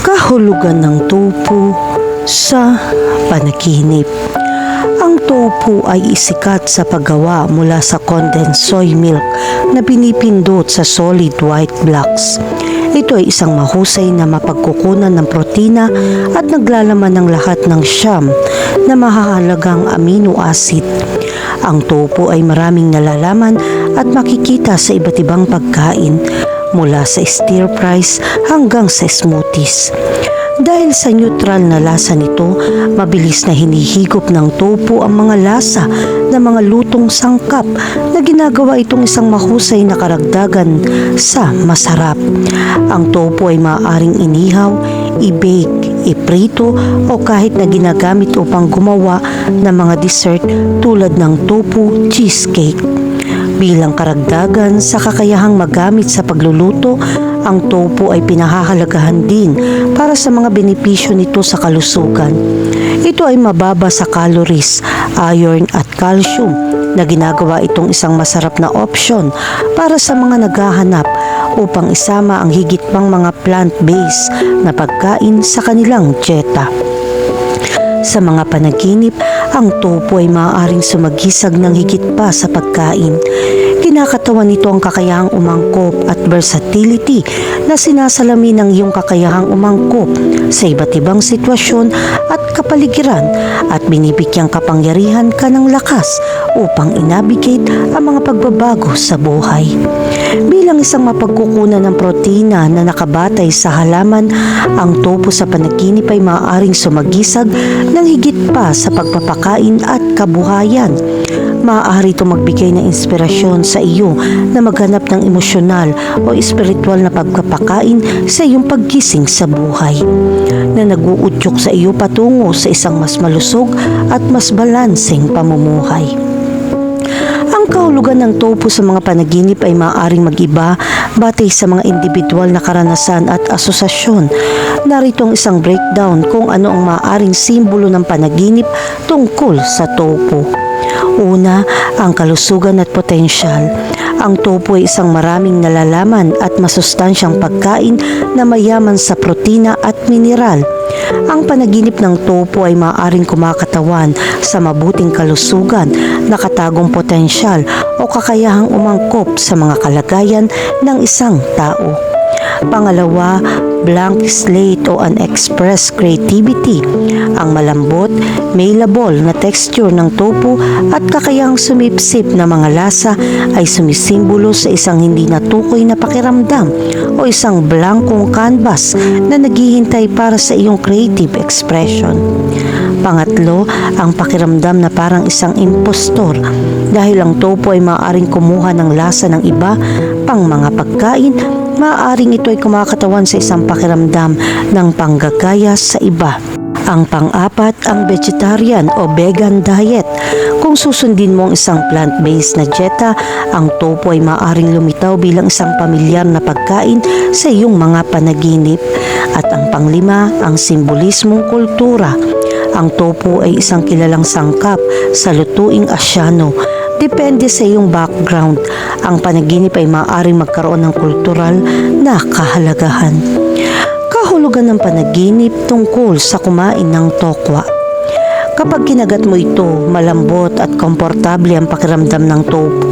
Kahulugan ng tofu sa panaginip. Ang tofu ay isikat sa paggawa mula sa condensed soy milk na pinipindot sa solid white blocks. Ito ay isang mahusay na mapagkukunan ng protina at naglalaman ng lahat ng siyam na mahahalagang amino acid. Ang tofu ay maraming nalalaman at makikita sa iba't ibang pagkain, mula sa stir fries hanggang sa smoothies. Dahil sa neutral na lasa nito, mabilis na hinihigop ng tofu ang mga lasa ng mga lutong sangkap na ginagawa itong isang mahusay na karagdagan sa masarap. Ang tofu ay maaaring inihaw, i-bake, iprito o kahit na ginagamit upang gumawa ng mga dessert tulad ng tofu cheesecake. Bilang karagdagan sa kakayahang magamit sa pagluluto, ang tofu ay pinahahalagahan din para sa mga benepisyo nito sa kalusugan. Ito ay mababa sa calories, iron at calcium na ginagawa itong isang masarap na opsyon para sa mga naghahanap upang isama ang higit pang mga plant-based na pagkain sa kanilang dieta. Sa mga panaginip, ang tofu ay maaaring sumagisag ng higit pa sa pagkain. Kinakatawan nito ang kakayahang umangkop at versatility na sinasalamin ng iyong kakayahang umangkop sa iba't ibang sitwasyon at kapaligiran at binibigyang kapangyarihan ka ng lakas upang inabigate ang mga pagbabago sa buhay. Bilang isang mapagkukunan ng protina na nakabatay sa halaman, ang tofu sa panaginip ay maaaring sumagisag ng higit pa sa pagpapakain at kabuhayan. Maaari itong magbigay ng inspirasyon sa iyo na maghanap ng emosyonal o espiritual na pagpapakain sa iyong paggising sa buhay, na nag-uudyok sa iyo patungo sa isang mas malusog at mas balanseng pamumuhay. Ang kahulugan ng tofu sa mga panaginip ay maaaring mag-iba batay sa mga individual na karanasan at asosasyon. Narito ang isang breakdown kung ano ang maaaring simbolo ng panaginip tungkol sa tofu. Una, ang kalusugan at potensyal. Ang tofu ay isang maraming nalalaman at masustansyang pagkain na mayaman sa protina at mineral. Ang panaginip ng tofu ay maaaring kumakatawan sa mabuting kalusugan, nakatagong potensyal o kakayahang umangkop sa mga kalagayan ng isang tao. Pangalawa, blank slate o unexpressed creativity. Ang malambot, malleable na texture ng tofu at kakayahang sumipsip na mga lasa ay sumisimbolo sa isang hindi natukoy na pakiramdam o isang blankong canvas na naghihintay para sa iyong creative expression. Pangatlo, ang pakiramdam na parang isang impostor dahil ang tofu ay maaaring kumuha ng lasa ng iba pang mga pagkain. Maaaring ito ay kumakatawan sa isang pakiramdam ng panggagaya sa iba. Ang pang-apat, ang vegetarian o vegan diet. Kung susundin mo ang isang plant-based na dieta, ang tofu ay maaaring lumitaw bilang isang pamilyar na pagkain sa iyong mga panaginip. At ang panglima, ang simbolismong kultura. Ang tofu ay isang kilalang sangkap sa lutuing Asyano. Depende sa iyong background, ang panaginip ay maaaring magkaroon ng kultural na kahalagahan. Kahulugan ng panaginip tungkol sa kumain ng tokwa. Kapag kinagat mo ito, malambot at komportable ang pakiramdam ng tofu.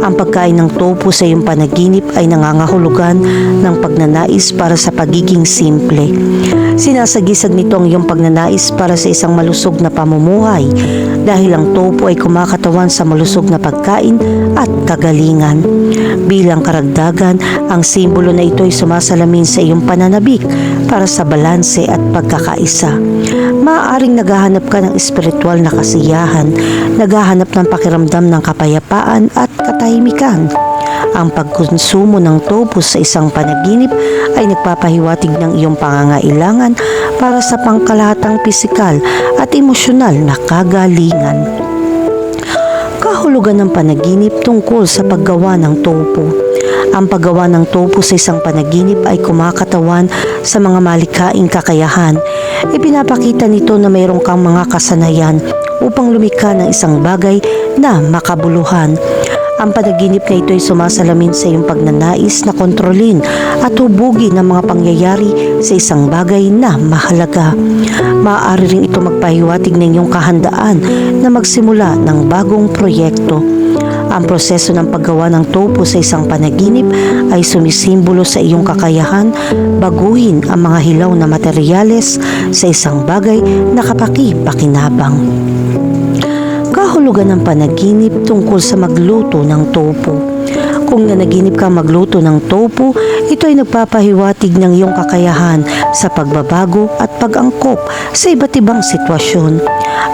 Ang pagkain ng tofu sa iyong panaginip ay nangangahulugan ng pagnanais para sa pagiging simple. Sinasagisag nito ang iyong pagnanais para sa isang malusog na pamumuhay dahil ang tofu ay kumakatawan sa malusog na pagkain at kagalingan. Bilang karagdagan, ang simbolo na ito ay sumasalamin sa iyong pananabik para sa balanse at pagkakaisa. Maaaring naghahanap ka ng espiritual na kasiyahan, naghahanap ng pakiramdam ng kapayapaan at katahimikan. Ang pagkonsumo ng tofu sa isang panaginip ay nagpapahiwatig ng iyong pangangailangan para sa pangkalahatang pisikal at emosyonal na kagalingan. Kahulugan ng panaginip tungkol sa paggawa ng tofu. Ang paggawa ng tofu sa isang panaginip ay kumakatawan sa mga malikhaing kakayahan. Ipinapakita nito na mayroon kang mga kasanayan upang lumikha ng isang bagay na makabuluhan. Ang panaginip na ito ay sumasalamin sa iyong pagnanais na kontrolin at hubugin ang mga pangyayari sa isang bagay na mahalaga. Maaari rin ito magpahiwatig ng iyong kahandaan na magsimula ng bagong proyekto. Ang proseso ng paggawa ng topo sa isang panaginip ay sumisimbolo sa iyong kakayahan baguhin ang mga hilaw na materyales sa isang bagay na kapaki-pakinabang. Kahulugan ng panaginip tungkol sa magluto ng topo. Kung nanaginip ka magluto ng topo, ito ay nagpapahiwatig ng iyong kakayahan sa pagbabago at pag-angkop sa iba't ibang sitwasyon.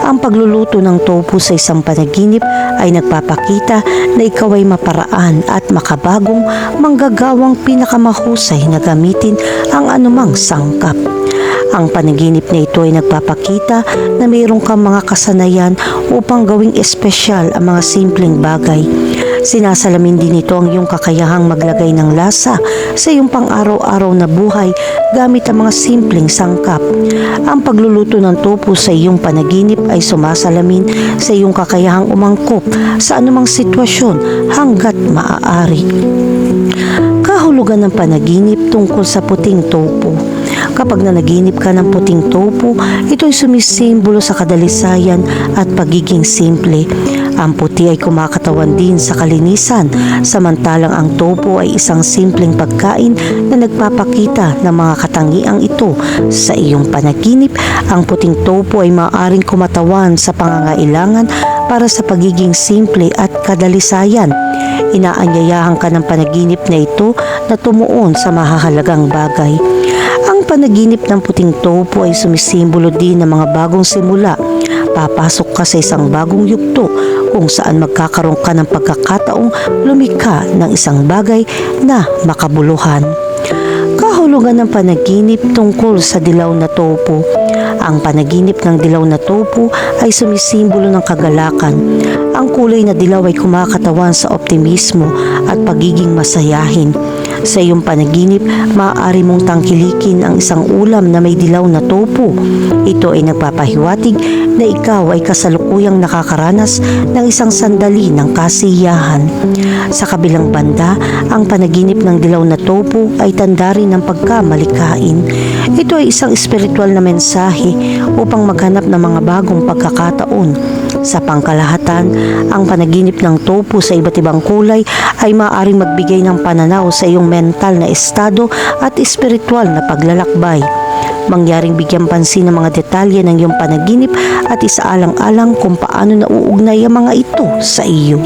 Ang pagluluto ng topo sa isang panaginip ay nagpapakita na ikaw ay maparaan at makabagong manggagawang pinakamahusay na gamitin ang anumang sangkap. Ang panaginip na ito ay nagpapakita na mayroon kang mga kasanayan upang gawing espesyal ang mga simpleng bagay. Sinasalamin din ito ang iyong kakayahang maglagay ng lasa sa iyong pang-araw-araw na buhay gamit ang mga simpleng sangkap. Ang pagluluto ng topo sa iyong panaginip ay sumasalamin sa iyong kakayahang umangkop sa anumang sitwasyon hanggat maaari. Kahulugan ng panaginip tungkol sa puting topo. Kapag nanaginip ka ng puting topo, ito ay sumisimbolo sa kadalisayan at pagiging simple. Ang puti ay kumakatawan din sa kalinisan, samantalang ang topo ay isang simpleng pagkain na nagpapakita ng mga katangiang ito. Sa iyong panaginip, ang puting topo ay maaaring kumatawan sa pangangailangan para sa pagiging simple at kadalisayan. Inaanyayahan ka ng panaginip na ito na tumuon sa mahahalagang bagay. Ang panaginip ng puting topo ay sumisimbolo din ng mga bagong simula. Papasok ka sa isang bagong yugto kung saan magkakaroon ka ng pagkakataong lumikha ng isang bagay na makabuluhan. Kahulugan ng panaginip tungkol sa dilaw na topo. Ang panaginip ng dilaw na topo ay sumisimbolo ng kagalakan. Ang kulay na dilaw ay kumakatawan sa optimismo at pagiging masayahin. Sa iyong panaginip, maaari mong tangkilikin ang isang ulam na may dilaw na topo. Ito ay nagpapahiwatig na ikaw ay kasalukuyang nakakaranas ng isang sandali ng kasiyahan. Sa kabilang banda, ang panaginip ng dilaw na topo ay tanda rin ng pagkamalikain. Ito ay isang espiritual na mensahe upang maghanap ng mga bagong pagkakataon. Sa pangkalahatan, ang panaginip ng topo sa iba't ibang kulay ay maaaring magbigay ng pananaw sa iyong mental na estado at espiritual na paglalakbay. Mangyaring bigyan pansin ng mga detalye ng iyong panaginip at isaalang-alang kung paano nauugnay ang mga ito sa iyo.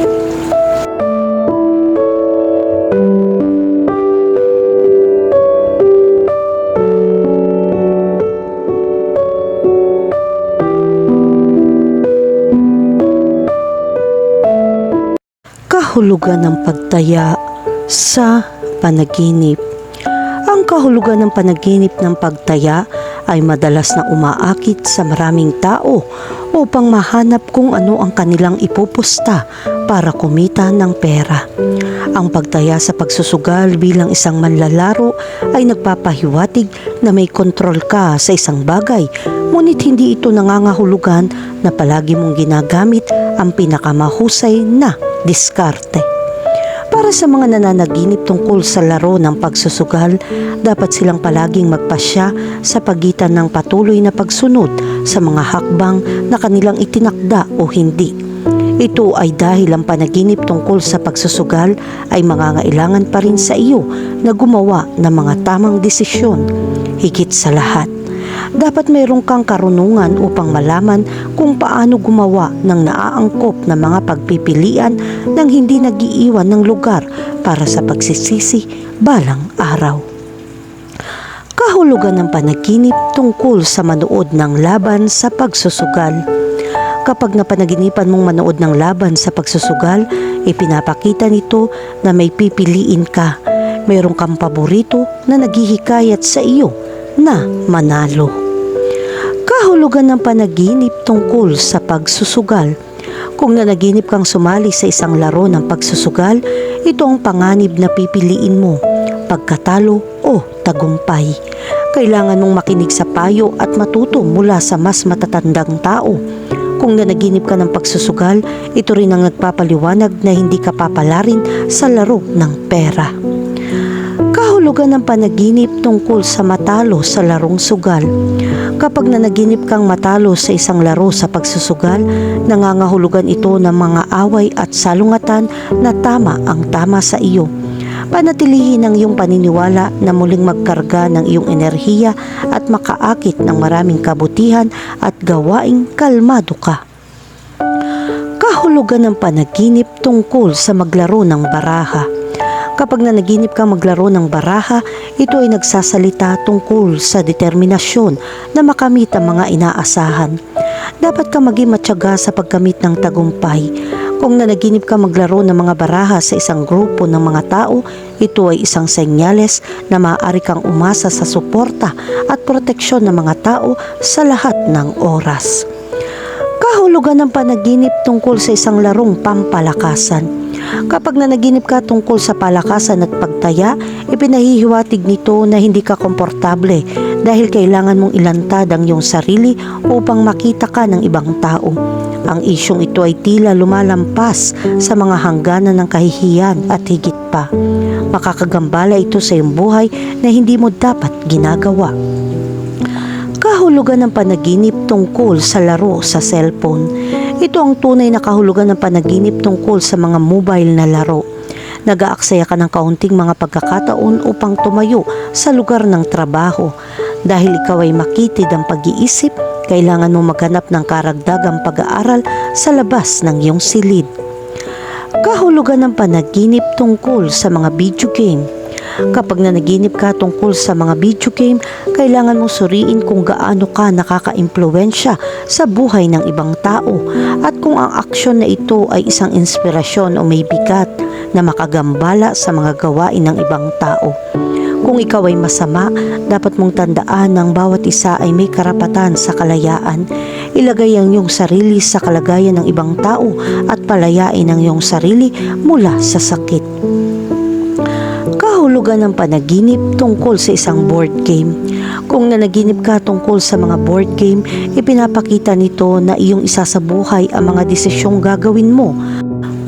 Kahulugan ng pagtaya sa panaginip. Ang kahulugan ng panaginip ng pagtaya ay madalas na umaakit sa maraming tao upang mahanap kung ano ang kanilang ipupusta para kumita ng pera. Ang pagtaya sa pagsusugal bilang isang manlalaro ay nagpapahiwatig na may kontrol ka sa isang bagay, ngunit hindi ito nangangahulugan na palagi mong ginagamit ang pinakamahusay na diskarte. Para sa mga nananaginip tungkol sa laro ng pagsusugal, dapat silang palaging magpasya sa pagitan ng patuloy na pagsunod sa mga hakbang na kanilang itinakda o hindi. Ito ay dahil ang panaginip tungkol sa pagsusugal ay mangangailangan pa rin sa iyo na gumawa ng mga tamang desisyon. Higit sa lahat, dapat mayroon kang karunungan upang malaman kung paano gumawa ng naaangkop na mga pagpipilian nang hindi nag-iiwan ng lugar para sa pagsisisi balang araw. Kahulugan ng panaginip tungkol sa manood ng laban sa pagsusugal. Kapag napanaginipan mong manood ng laban sa pagsusugal, ipinapakita nito na may pipiliin ka. Mayroon kang paborito na naghihikayat sa iyo na manalo. Kahulugan ng panaginip tungkol sa pagsusugal. Kung nanaginip kang sumali sa isang laro ng pagsusugal, ito ang panganib na pipiliin mo, pagkatalo o tagumpay. Kailangan mong makinig sa payo at matuto mula sa mas matatandang tao. Kung nanaginip ka ng pagsusugal, ito rin ang nagpapaliwanag na hindi ka papalarin sa laro ng pera. Kahulugan ng panaginip tungkol sa matalo sa larong sugal. Kapag nanaginip kang matalo sa isang laro sa pagsusugal, nangangahulugan ito ng mga away at salungatan na tama ang tama sa iyo. Panatilihin ang iyong paniniwala na muling magkarga ng iyong enerhiya at makaakit ng maraming kabutihan at gawaing kalmado ka. Kahulugan ng panaginip tungkol sa maglaro ng baraha. Kapag nanaginip kang maglaro ng baraha, ito ay nagsasalita tungkol sa determinasyon na makamit ang mga inaasahan. Dapat kang maging matyaga sa pagkamit ng tagumpay. Kung nanaginip ka maglaro ng mga baraha sa isang grupo ng mga tao, ito ay isang senyales na maaari kang umasa sa suporta at proteksyon ng mga tao sa lahat ng oras. Kahulugan ng panaginip tungkol sa isang larong pampalakasan. Kapag nanaginip ka tungkol sa palakasan at pagtaya, ipinahihiwatig nito na hindi ka komportable dahil kailangan mong ilantad ang iyong sarili upang makita ka ng ibang tao. Ang isyong ito ay tila lumalampas sa mga hangganan ng kahihiyan at higit pa. Makakagambala ito sa iyong buhay na hindi mo dapat ginagawa. Kahulugan ng panaginip tungkol sa laro sa cellphone. Ito ang tunay na kahulugan ng panaginip tungkol sa mga mobile na laro. Nag-aaksaya ka ng kaunting mga pagkakataon upang tumayo sa lugar ng trabaho. Dahil ikaw ay makitid ang pag-iisip, kailangan mo maghanap ng karagdagang pag-aaral sa labas ng iyong silid. Kahulugan ng panaginip tungkol sa mga video game. Kapag nanaginip ka tungkol sa mga video game, kailangan mong suriin kung gaano ka nakaka-impluwensya sa buhay ng ibang tao at kung ang aksyon na ito ay isang inspirasyon o may bigat na makagambala sa mga gawain ng ibang tao. Kung ikaw ay masama, dapat mong tandaan na ang bawat isa ay may karapatan sa kalayaan. Ilagay ang iyong sarili sa kalagayan ng ibang tao at palayain ang iyong sarili mula sa sakit. Kahulugan ng panaginip tungkol sa isang board game. Kung nanaginip ka tungkol sa mga board game, ipinapakita nito na iyong isasabuhay ang mga desisyong gagawin mo.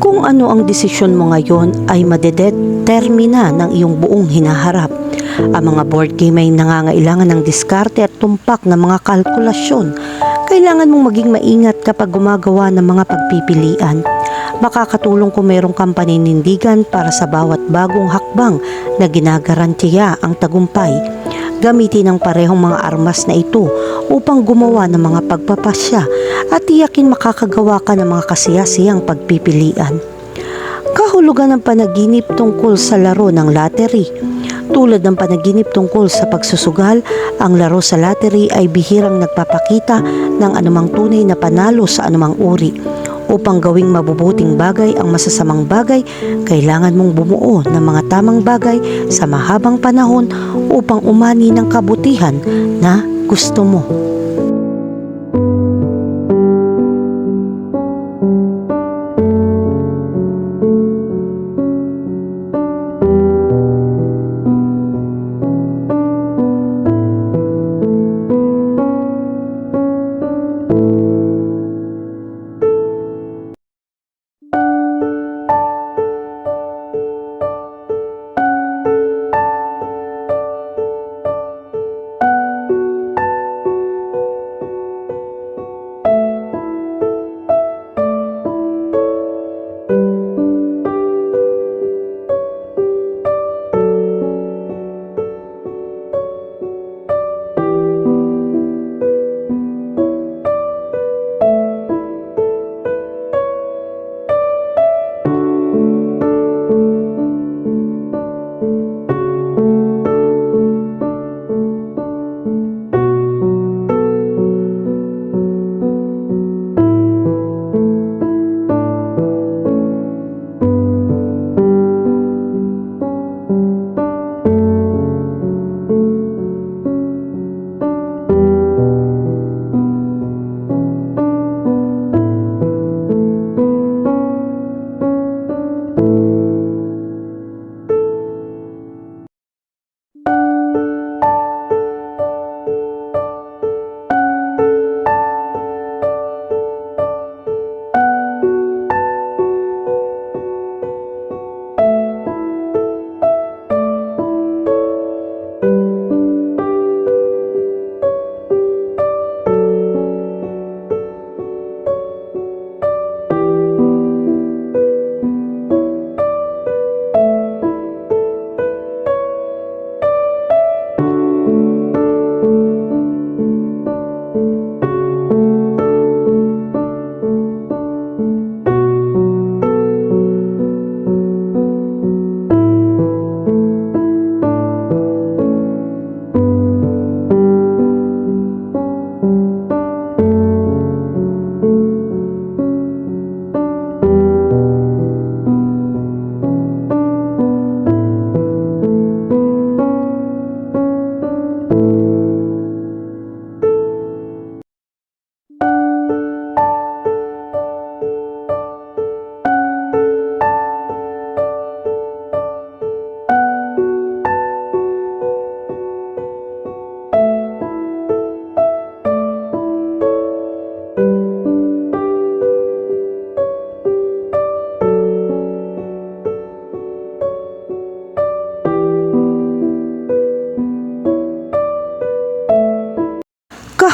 Kung ano ang desisyon mo ngayon ay madedetermina ng iyong buong hinaharap. Ang mga board game ay nangangailangan ng diskarte at tumpak na mga kalkulasyon. Kailangan mong maging maingat kapag gumagawa ng mga pagpipilian. Makakatulong kung mayroong kang paninindigan para sa bawat bagong hakbang na ginagarantiya ang tagumpay. Gamitin ang parehong mga armas na ito upang gumawa ng mga pagpapasya at tiyakin makakagawa ka ng mga kasiyasiyang pagpipilian. Kahulugan ng panaginip tungkol sa laro ng lottery. Tulad ng panaginip tungkol sa pagsusugal, ang laro sa lottery ay bihirang nagpapakita ng anumang tunay na panalo sa anumang uri. Upang gawing mabubuting bagay ang masasamang bagay, kailangan mong bumuo ng mga tamang bagay sa mahabang panahon upang umani ng kabutihan na gusto mo.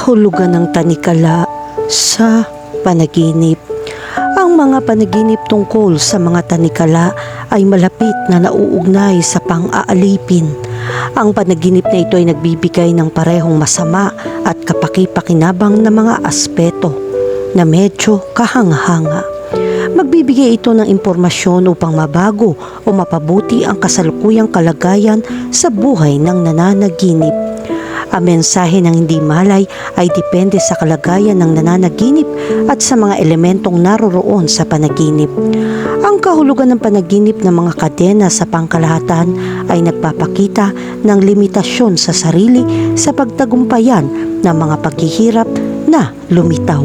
Kahulugan ng tanikala sa panaginip. Ang mga panaginip tungkol sa mga tanikala ay malapit na nauugnay sa pang-aalipin. Ang panaginip na ito ay nagbibigay ng parehong masama at kapaki-pakinabang na mga aspeto na medyo kahanga-hanga. Magbibigay ito ng impormasyon upang mabago o mapabuti ang kasalukuyang kalagayan sa buhay ng nananaginip. Ang mensahe ng hindi malay ay depende sa kalagayan ng nananaginip at sa mga elementong naroroon sa panaginip. Ang kahulugan ng panaginip ng mga kadena sa pangkalahatan ay nagpapakita ng limitasyon sa sarili sa pagtagumpayan ng mga paghihirap na lumitaw.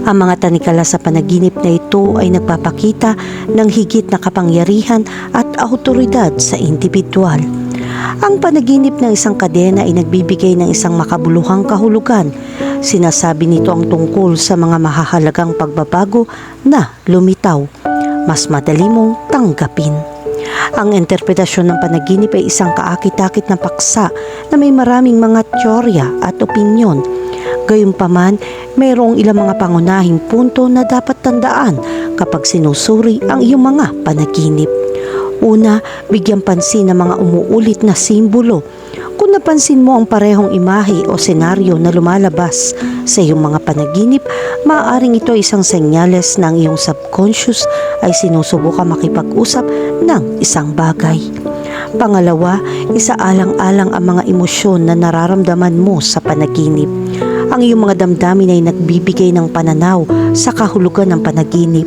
Ang mga tanikala sa panaginip na ito ay nagpapakita ng higit na kapangyarihan at autoridad sa individual. Ang panaginip ng isang kadena ay nagbibigay ng isang makabuluhang kahulugan. Sinasabi nito ang tungkol sa mga mahahalagang pagbabago na lumitaw. Mas madali mong tanggapin. Ang interpretasyon ng panaginip ay isang kaakit-akit na paksa na may maraming mga teorya at opinyon. Gayunpaman, mayroong ilang mga pangunahing punto na dapat tandaan kapag sinusuri ang iyong mga panaginip. Una, bigyan pansin ng mga umuulit na simbolo. Kung napansin mo ang parehong imahe o senaryo na lumalabas sa iyong mga panaginip, maaaring ito isang senyales na ang iyong subconscious ay sinusubukan makipag-usap ng isang bagay. Pangalawa, isaalang-alang ang mga emosyon na nararamdaman mo sa panaginip. Ang iyong mga damdamin ay nagbibigay ng pananaw sa kahulugan ng panaginip.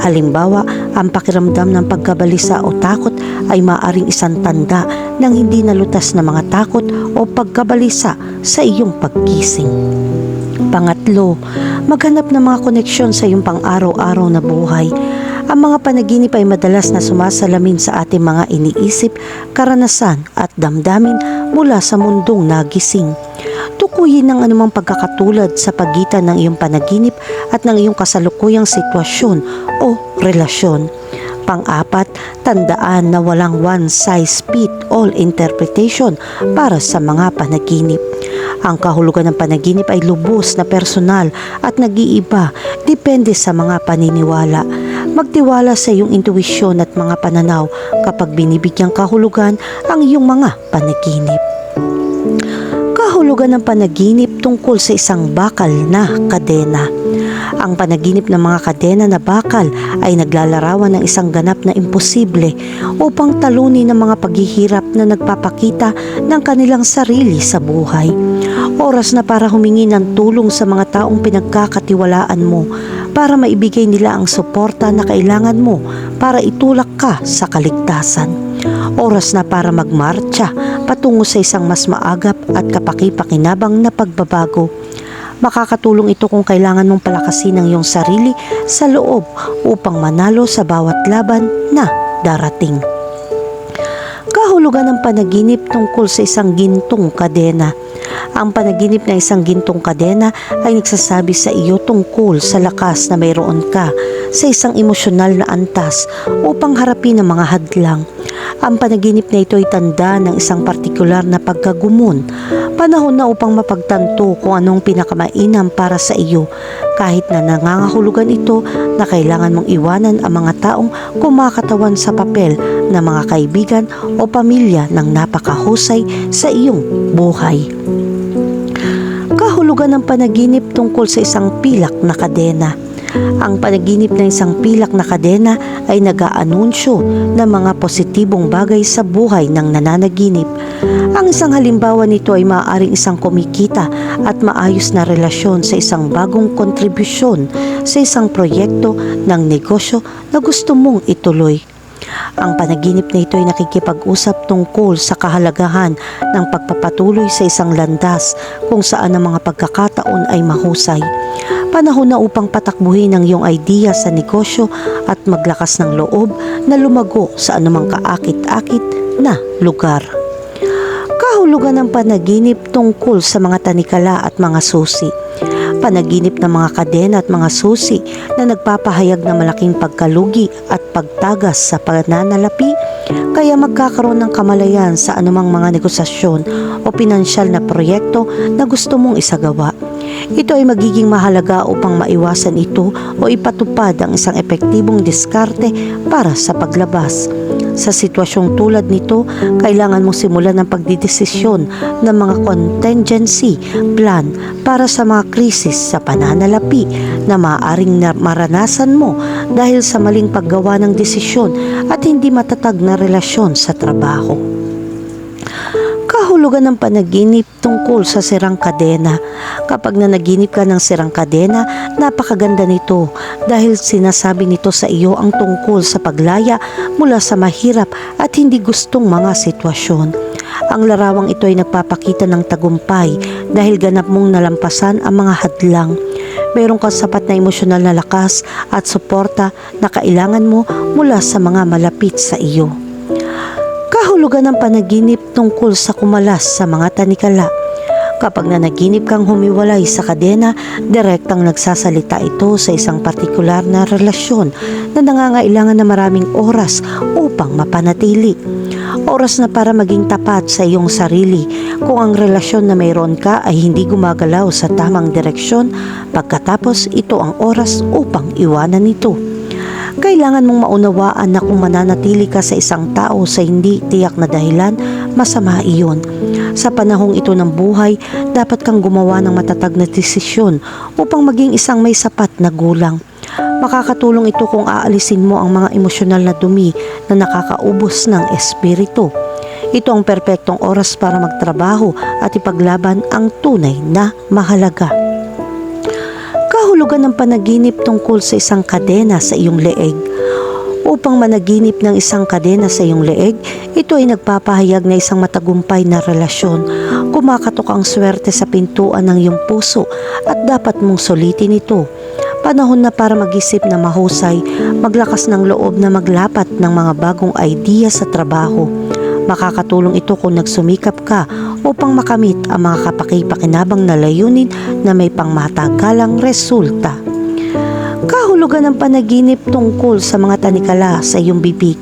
Halimbawa, ang pakiramdam ng pagkabalisa o takot ay maaaring isang tanda ng hindi nalutas na mga takot o pagkabalisa sa iyong paggising. Pangatlo, maghanap ng mga koneksyon sa iyong pang-araw-araw na buhay. Ang mga panaginip ay madalas na sumasalamin sa ating mga iniisip, karanasan at damdamin mula sa mundong nagising. Tukuyin ang anumang pagkakatulad sa pagitan ng iyong panaginip at ng iyong kasalukuyang sitwasyon o relasyon. Pang-apat, tandaan na walang one-size-fits-all interpretation para sa mga panaginip. Ang kahulugan ng panaginip ay lubos na personal at nag-iiba depende sa mga paniniwala. Magtiwala sa iyong intuwisyon at mga pananaw kapag binibigyang kahulugan ang iyong mga panaginip. Kahulugan ng panaginip tungkol sa isang bakal na kadena. Ang panaginip ng mga kadena na bakal ay naglalarawan ng isang ganap na imposible upang talunin ng mga paghihirap na nagpapakita ng kanilang sarili sa buhay. Oras na para humingi ng tulong sa mga taong pinagkakatiwalaan mo para maibigay nila ang suporta na kailangan mo para itulak ka sa kaligtasan. Oras na para magmartsa patungo sa isang mas maagap at kapaki-pakinabang na pagbabago. Makakatulong ito kung kailangan mong palakasin ang iyong sarili sa loob upang manalo sa bawat laban na darating. Kahulugan ng panaginip tungkol sa isang gintong kadena. Ang panaginip na isang gintong kadena ay nagsasabi sa iyo tungkol sa lakas na mayroon ka sa isang emosyonal na antas upang harapin ang mga hadlang. Ang panaginip na ito ay tanda ng isang partikular na pagkagumon. Panahon na upang mapagtanto kung anong pinakamainam para sa iyo, kahit na nangangahulugan ito na kailangan mong iwanan ang mga taong kumakatawan sa papel na mga kaibigan o pamilya ng napakahusay sa iyong buhay. Kahulugan ng panaginip tungkol sa isang pilak na kadena. Ang panaginip ng isang pilak na kadena ay nag-aanunsyo ng mga positibong bagay sa buhay ng nananaginip. Ang isang halimbawa nito ay maaaring isang kumikita at maayos na relasyon sa isang bagong kontribusyon sa isang proyekto ng negosyo na gusto mong ituloy. Ang panaginip na ito ay nakikipag-usap tungkol sa kahalagahan ng pagpapatuloy sa isang landas kung saan ang mga pagkakataon ay mahusay. Panahon na upang patakbuhin ang iyong idea sa negosyo at maglakas ng loob na lumago sa anumang kaakit-akit na lugar. Kahulugan ng panaginip tungkol sa mga tanikala at mga susi. Panaginip ng mga kadena at mga susi na nagpapahayag ng malaking pagkalugi at pagtagas sa pananalapi Kaya magkakaroon ng kamalayan sa anumang mga negosasyon o pinansyal na proyekto na gusto mong isagawa. Ito ay magiging mahalaga upang maiwasan ito o ipatupad ang isang epektibong diskarte para sa paglabas. Sa sitwasyong tulad nito, kailangan mong simulan ang pagdidesisyon ng mga contingency plan para sa mga krisis sa pananalapi na maaaring maranasan mo dahil sa maling paggawa ng desisyon at hindi matatag na relasyon sa trabaho. Kahulugan ng panaginip tungkol sa sirang kadena. Kapag nanaginip ka ng sirang kadena, napakaganda nito dahil sinasabi nito sa iyo ang tungkol sa paglaya mula sa mahirap at hindi gustong mga sitwasyon. Ang larawang ito ay nagpapakita ng tagumpay dahil ganap mong nalampasan ang mga hadlang. Mayroon kang sapat na emosyonal na lakas at suporta na kailangan mo mula sa mga malapit sa iyo. Kahulugan ng panaginip tungkol sa kumalas sa mga tanikala. Kapag nanaginip kang humiwalay sa kadena, direktang nagsasalita ito sa isang partikular na relasyon na nangangailangan na maraming oras upang mapanatili. Oras na para maging tapat sa iyong sarili kung ang relasyon na mayroon ka ay hindi gumagalaw sa tamang direksyon, pagkatapos ito ang oras upang iwanan ito. Kailangan mong maunawaan na kung mananatili ka sa isang tao sa hindi tiyak na dahilan, masama iyon. Sa panahong ito ng buhay, dapat kang gumawa ng matatag na desisyon upang maging isang may sapat na gulang. Makakatulong ito kung aalisin mo ang mga emosyonal na dumi na nakakaubos ng espiritu. Ito ang perpektong oras para magtrabaho at ipaglaban ang tunay na mahalaga. Kahulugan ng panaginip tungkol sa isang kadena sa iyong leeg. Upang managinip ng isang kadena sa iyong leeg, ito ay nagpapahayag na isang matagumpay na relasyon. Kumakatok ang swerte sa pintuan ng iyong puso at dapat mong sulitin ito. Panahon na para mag-isip na mahusay, maglakas ng loob na maglapat ng mga bagong idea sa trabaho. Makakatulong ito kung nagsumikap ka upang makamit ang mga kapaki-pakinabang na layunin na may pangmatagalang resulta. Kahulugan ng panaginip tungkol sa mga tanikala sa iyong bibig.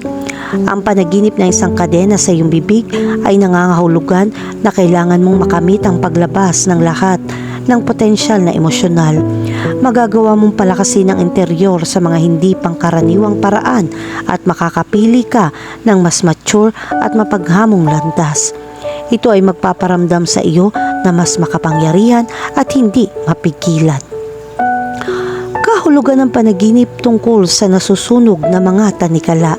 Ang panaginip ng isang kadena sa iyong bibig ay nangangahulugan na kailangan mong makamit ang paglabas ng lahat ng potensyal na emosyonal. Magagawa mong palakasin ang interior sa mga hindi pangkaraniwang paraan at makakapili ka ng mas mature at mapaghamong landas. Ito ay magpaparamdam sa iyo na mas makapangyarihan at hindi mapigilan. Kahulugan ng panaginip tungkol sa nasusunog na mga tanikala.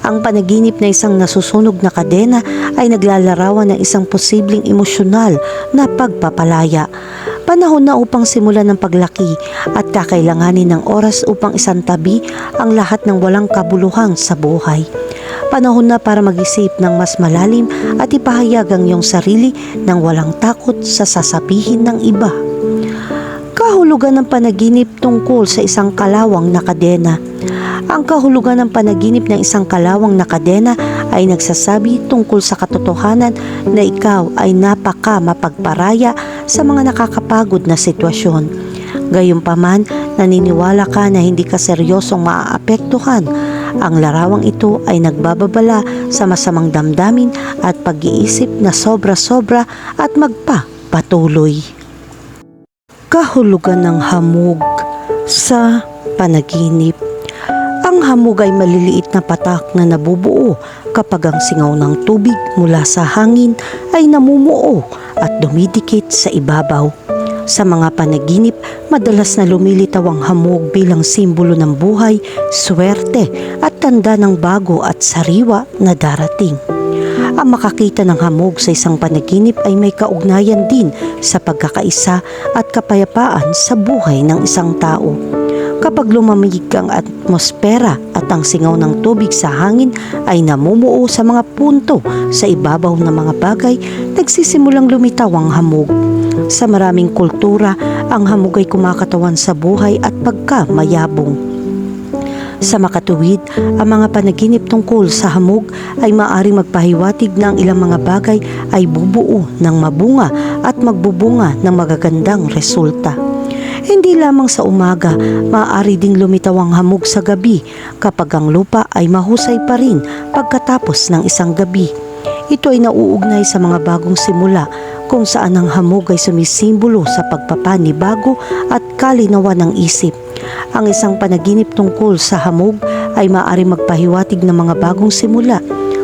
Ang panaginip na isang nasusunog na kadena ay naglalarawan ng isang posibleng emosyonal na pagpapalaya. Panahon na upang simulan ng paglaki at kakailanganin ng oras upang isantabi ang lahat ng walang kabuluhang sa buhay. Panahon na para mag-isip ng mas malalim at ipahayag ang iyong sarili ng walang takot sa sasabihin ng iba. Kahulugan ng panaginip tungkol sa isang kalawang na kadena. Ang kahulugan ng panaginip ng isang kalawang na kadena ay nagsasabi tungkol sa katotohanan na ikaw ay napaka mapagparaya sa mga nakakapagod na sitwasyon. Gayunpaman, naniniwala ka na hindi ka seryosong maaapektuhan. Ang larawang ito ay nagbababala sa masamang damdamin at pag-iisip na sobra-sobra at magpapatuloy. Kahulugan ng hamog sa panaginip. Ang hamog ay maliliit na patak na nabubuo kapag ang singaw ng tubig mula sa hangin ay namumuo at dumidikit sa ibabaw. Sa mga panaginip, madalas na lumilitaw ang hamog bilang simbolo ng buhay, swerte at tanda ng bago at sariwa na darating. Ang makakita ng hamog sa isang panaginip ay may kaugnayan din sa pagkakaisa at kapayapaan sa buhay ng isang tao. Kapag lumamig ang atmosfera at ang singaw ng tubig sa hangin ay namumuo sa mga punto sa ibabaw ng mga bagay, nagsisimulang lumitaw ang hamog. Sa maraming kultura, ang hamog ay kumakatawan sa buhay at pagkamayabong. Sa makatuwid, ang mga panaginip tungkol sa hamog ay maaaring magpahiwatig na ang ilang mga bagay ay bubuo ng mabunga at magbubunga ng magagandang resulta. Hindi lamang sa umaga, maaari ding lumitaw ang hamog sa gabi kapag ang lupa ay mahusay pa rin pagkatapos ng isang gabi. Ito ay nauugnay sa mga bagong simula kung saan ang hamog ay sumisimbolo sa pagpapanibago at kalinawan ng isip. Ang isang panaginip tungkol sa hamog ay maaari magpahiwatig ng mga bagong simula,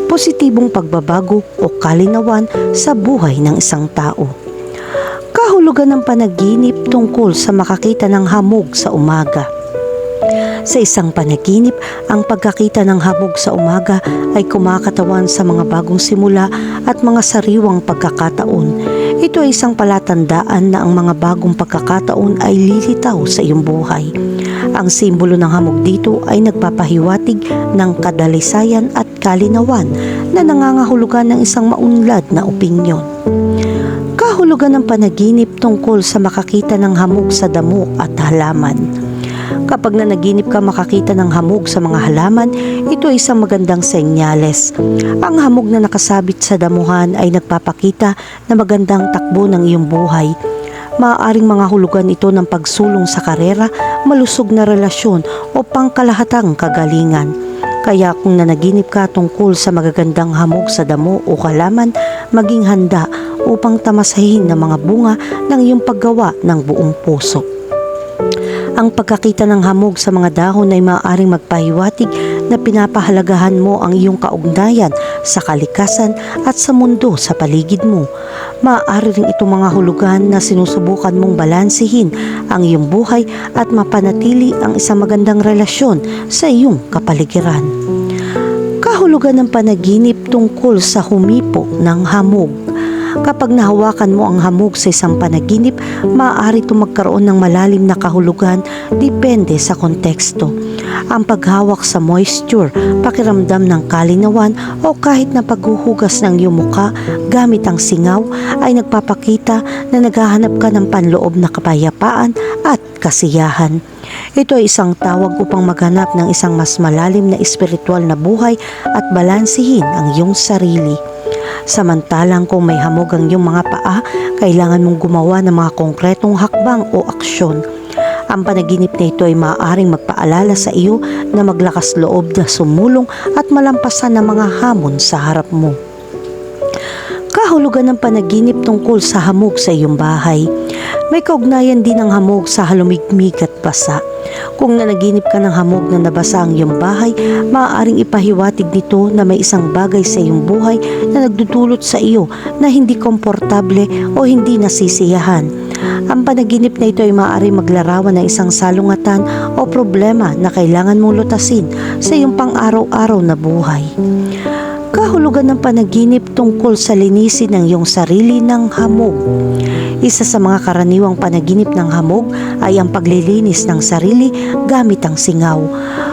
positibong pagbabago o kalinawan sa buhay ng isang tao. Kahulugan ng panaginip tungkol sa makakita ng hamog sa umaga. Sa isang panaginip, ang pagkakita ng hamog sa umaga ay kumakatawan sa mga bagong simula at mga sariwang pagkakataon. Ito ay isang palatandaan na ang mga bagong pagkakataon ay lilitaw sa iyong buhay. Ang simbolo ng hamog dito ay nagpapahiwatig ng kadalisayan at kalinawan na nangangahulugan ng isang maunlad na opinyon. Kahulugan ng panaginip tungkol sa makakita ng hamog sa damo at halaman. Kapag nanaginip ka makakita ng hamog sa mga halaman, ito ay isang magandang senyales. Ang hamog na nakasabit sa damuhan ay nagpapakita na magandang takbo ng iyong buhay. Maaaring mga hulugan ito ng pagsulong sa karera, malusog na relasyon o pangkalahatang kagalingan. Kaya kung nanaginip ka tungkol sa magagandang hamog sa damo o halaman, maging handa upang tamasahin ng mga bunga ng iyong paggawa ng buong puso. Ang pagkakita ng hamog sa mga dahon ay maaaring magpahiwatig na pinapahalagahan mo ang iyong kaugnayan sa kalikasan at sa mundo sa paligid mo. Maaari rin itong mga hulugan na sinusubukan mong balansihin ang iyong buhay at mapanatili ang isang magandang relasyon sa iyong kapaligiran. Kahulugan ng panaginip tungkol sa humipo ng hamog. Kapag nahawakan mo ang hamog sa isang panaginip, maaari itong magkaroon ng malalim na kahulugan depende sa konteksto. Ang paghawak sa moisture, pakiramdam ng kalinawan o kahit na paghuhugas ng iyong muka gamit ang singaw ay nagpapakita na naghahanap ka ng panloob na kapayapaan at kasiyahan. Ito ay isang tawag upang maghanap ng isang mas malalim na espiritual na buhay at balansihin ang iyong sarili. Samantalang kung may hamog ang iyong mga paa, kailangan mong gumawa ng mga konkretong hakbang o aksyon. Ang panaginip na ito ay maaaring magpaalala sa iyo na maglakas loob na sumulong at malampasan ng mga hamon sa harap mo. Kahulugan ng panaginip tungkol sa hamog sa iyong bahay. May kaugnayan din ang hamog sa halumigmig at basa. Kung nanaginip ka ng hamog na nabasa ang iyong bahay, maaaring ipahiwatig nito na may isang bagay sa iyong buhay na nagdudulot sa iyo na hindi komportable o hindi nasisiyahan. Ang panaginip na ito ay maaaring maglarawan ng isang salungatan o problema na kailangan mong lutasin sa iyong pang-araw-araw na buhay. Kahulugan ng panaginip tungkol sa linisin ng iyong sarili ng hamog. Isa sa mga karaniwang panaginip ng hamog ay ang paglilinis ng sarili gamit ang singaw.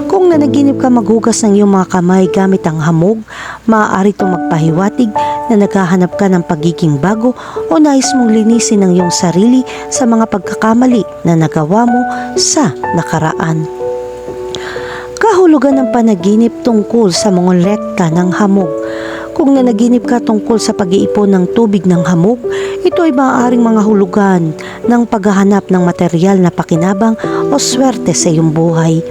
Kung nanaginip ka maghugas ng iyong mga kamay gamit ang hamog, maaari itong magpahiwatig na naghahanap ka ng pagiging bago o nais mong linisin ang iyong sarili sa mga pagkakamali na nagawa mo sa nakaraan. Kahulugan ng panaginip tungkol sa mongolekta ng hamog. Kung nanaginip ka tungkol sa pag-iipon ng tubig ng hamog, ito ay maaaring mga hulugan ng paghahanap ng material na pakinabang o swerte sa iyong buhay.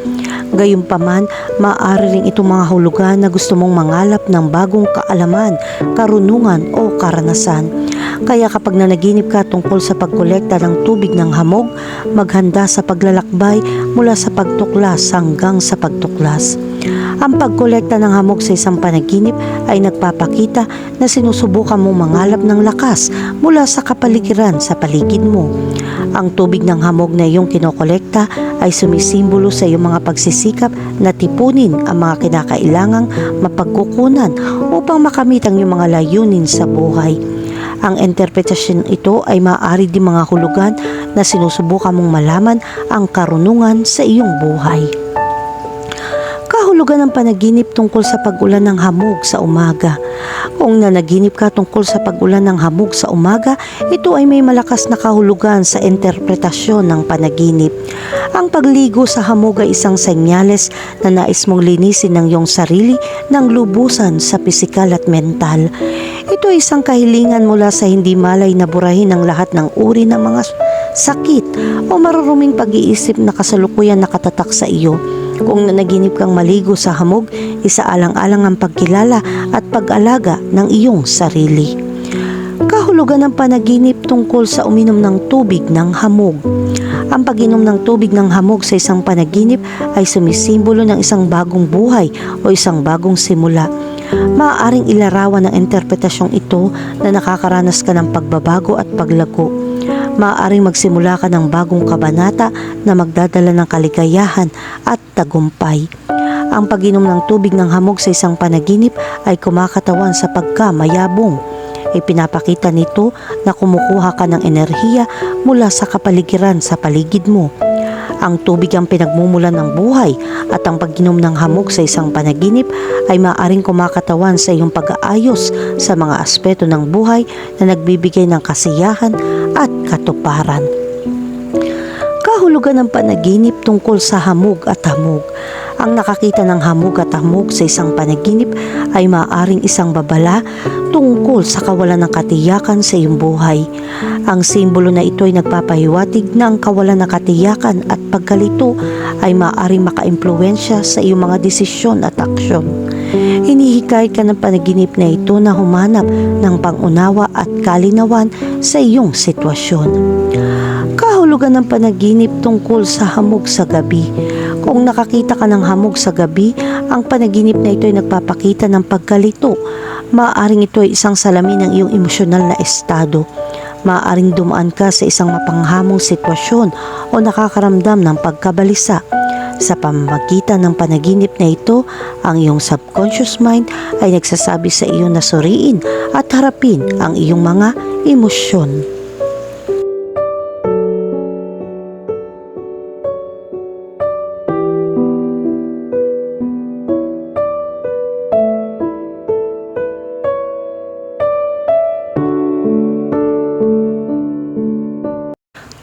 Gayunpaman, maaari rin itong mga hulugan na gusto mong mangalap ng bagong kaalaman, karunungan o karanasan. Kaya kapag nanaginip ka tungkol sa pagkolekta ng tubig ng hamog, maghanda sa paglalakbay mula sa pagtuklas hanggang sa pagtuklas. Ang pagkolekta ng hamog sa isang panaginip ay nagpapakita na sinusubukan mong mangalap ng lakas mula sa kapaligiran sa paligid mo. Ang tubig ng hamog na iyong kinokolekta ay sumisimbolo sa iyong mga pagsisikap na tipunin ang mga kinakailangang mapagkukunan upang makamit ang iyong mga layunin sa buhay. Ang interpretasyon ito ay maaari din mga hulugan na sinusubukan mong malaman ang karunungan sa iyong buhay. Kahulugan ng panaginip tungkol sa pag-ulan ng hamog sa umaga. Kung nanaginip ka tungkol sa pag-ulan ng hamog sa umaga, ito ay may malakas na kahulugan sa interpretasyon ng panaginip. Ang pagligo sa hamog ay isang senyales na nais mong linisin ng iyong sarili ng lubusan sa pisikal at mental. Ito ay isang kahilingan mula sa hindi malay na burahin ang lahat ng uri ng mga sakit o maruruming pag-iisip na kasalukuyan nakatatak sa iyo. Kung nanaginip kang maligo sa hamog, isaalang-alang ang pagkilala at pag-alaga ng iyong sarili. Kahulugan ng panaginip tungkol sa uminom ng tubig ng hamog. Ang pag-inom ng tubig ng hamog sa isang panaginip ay sumisimbolo ng isang bagong buhay o isang bagong simula. Maaaring ilarawan ng interpretasyong ito na nakakaranas ka ng pagbabago at paglago. Maaaring magsimula ka ng bagong kabanata na magdadala ng kaligayahan at tagumpay. Ang pag-inom ng tubig ng hamog sa isang panaginip ay kumakatawan sa pagkamayabong. Ipinapakita nito na kumukuha ka ng enerhiya mula sa kapaligiran sa paligid mo. Ang tubig ang pinagmumulan ng buhay at ang pag-inom ng hamog sa isang panaginip ay maaaring kumakatawan sa iyong pag-aayos sa mga aspeto ng buhay na nagbibigay ng kasiyahan at katuparan. Kahulugan ng panaginip tungkol sa hamog at hamog. Ang nakakita ng hamog at hamog sa isang panaginip ay maaaring isang babala tungkol sa kawalan ng katiyakan sa iyong buhay. Ang simbolo na ito ay nagpapahiwatig na ang kawalan ng katiyakan at pagkalito ay maaaring makaimpluwensya sa iyong mga desisyon at aksyon. Hinihikayat ka ng panaginip na ito na humanap ng pangunawa at kalinawan sa iyong sitwasyon. Kahulugan ng panaginip tungkol sa hamog sa gabi. Kung nakakita ka ng hamog sa gabi, ang panaginip na ito ay nagpapakita ng pagkalito. Maaaring ito ay isang salamin ng iyong emosyonal na estado. Maaaring dumaan ka sa isang mapanghamong sitwasyon o nakakaramdam ng pagkabalisa. Sa pamamagitan ng panaginip na ito, ang iyong subconscious mind ay nagsasabi sa iyo na suriin at harapin ang iyong mga emosyon.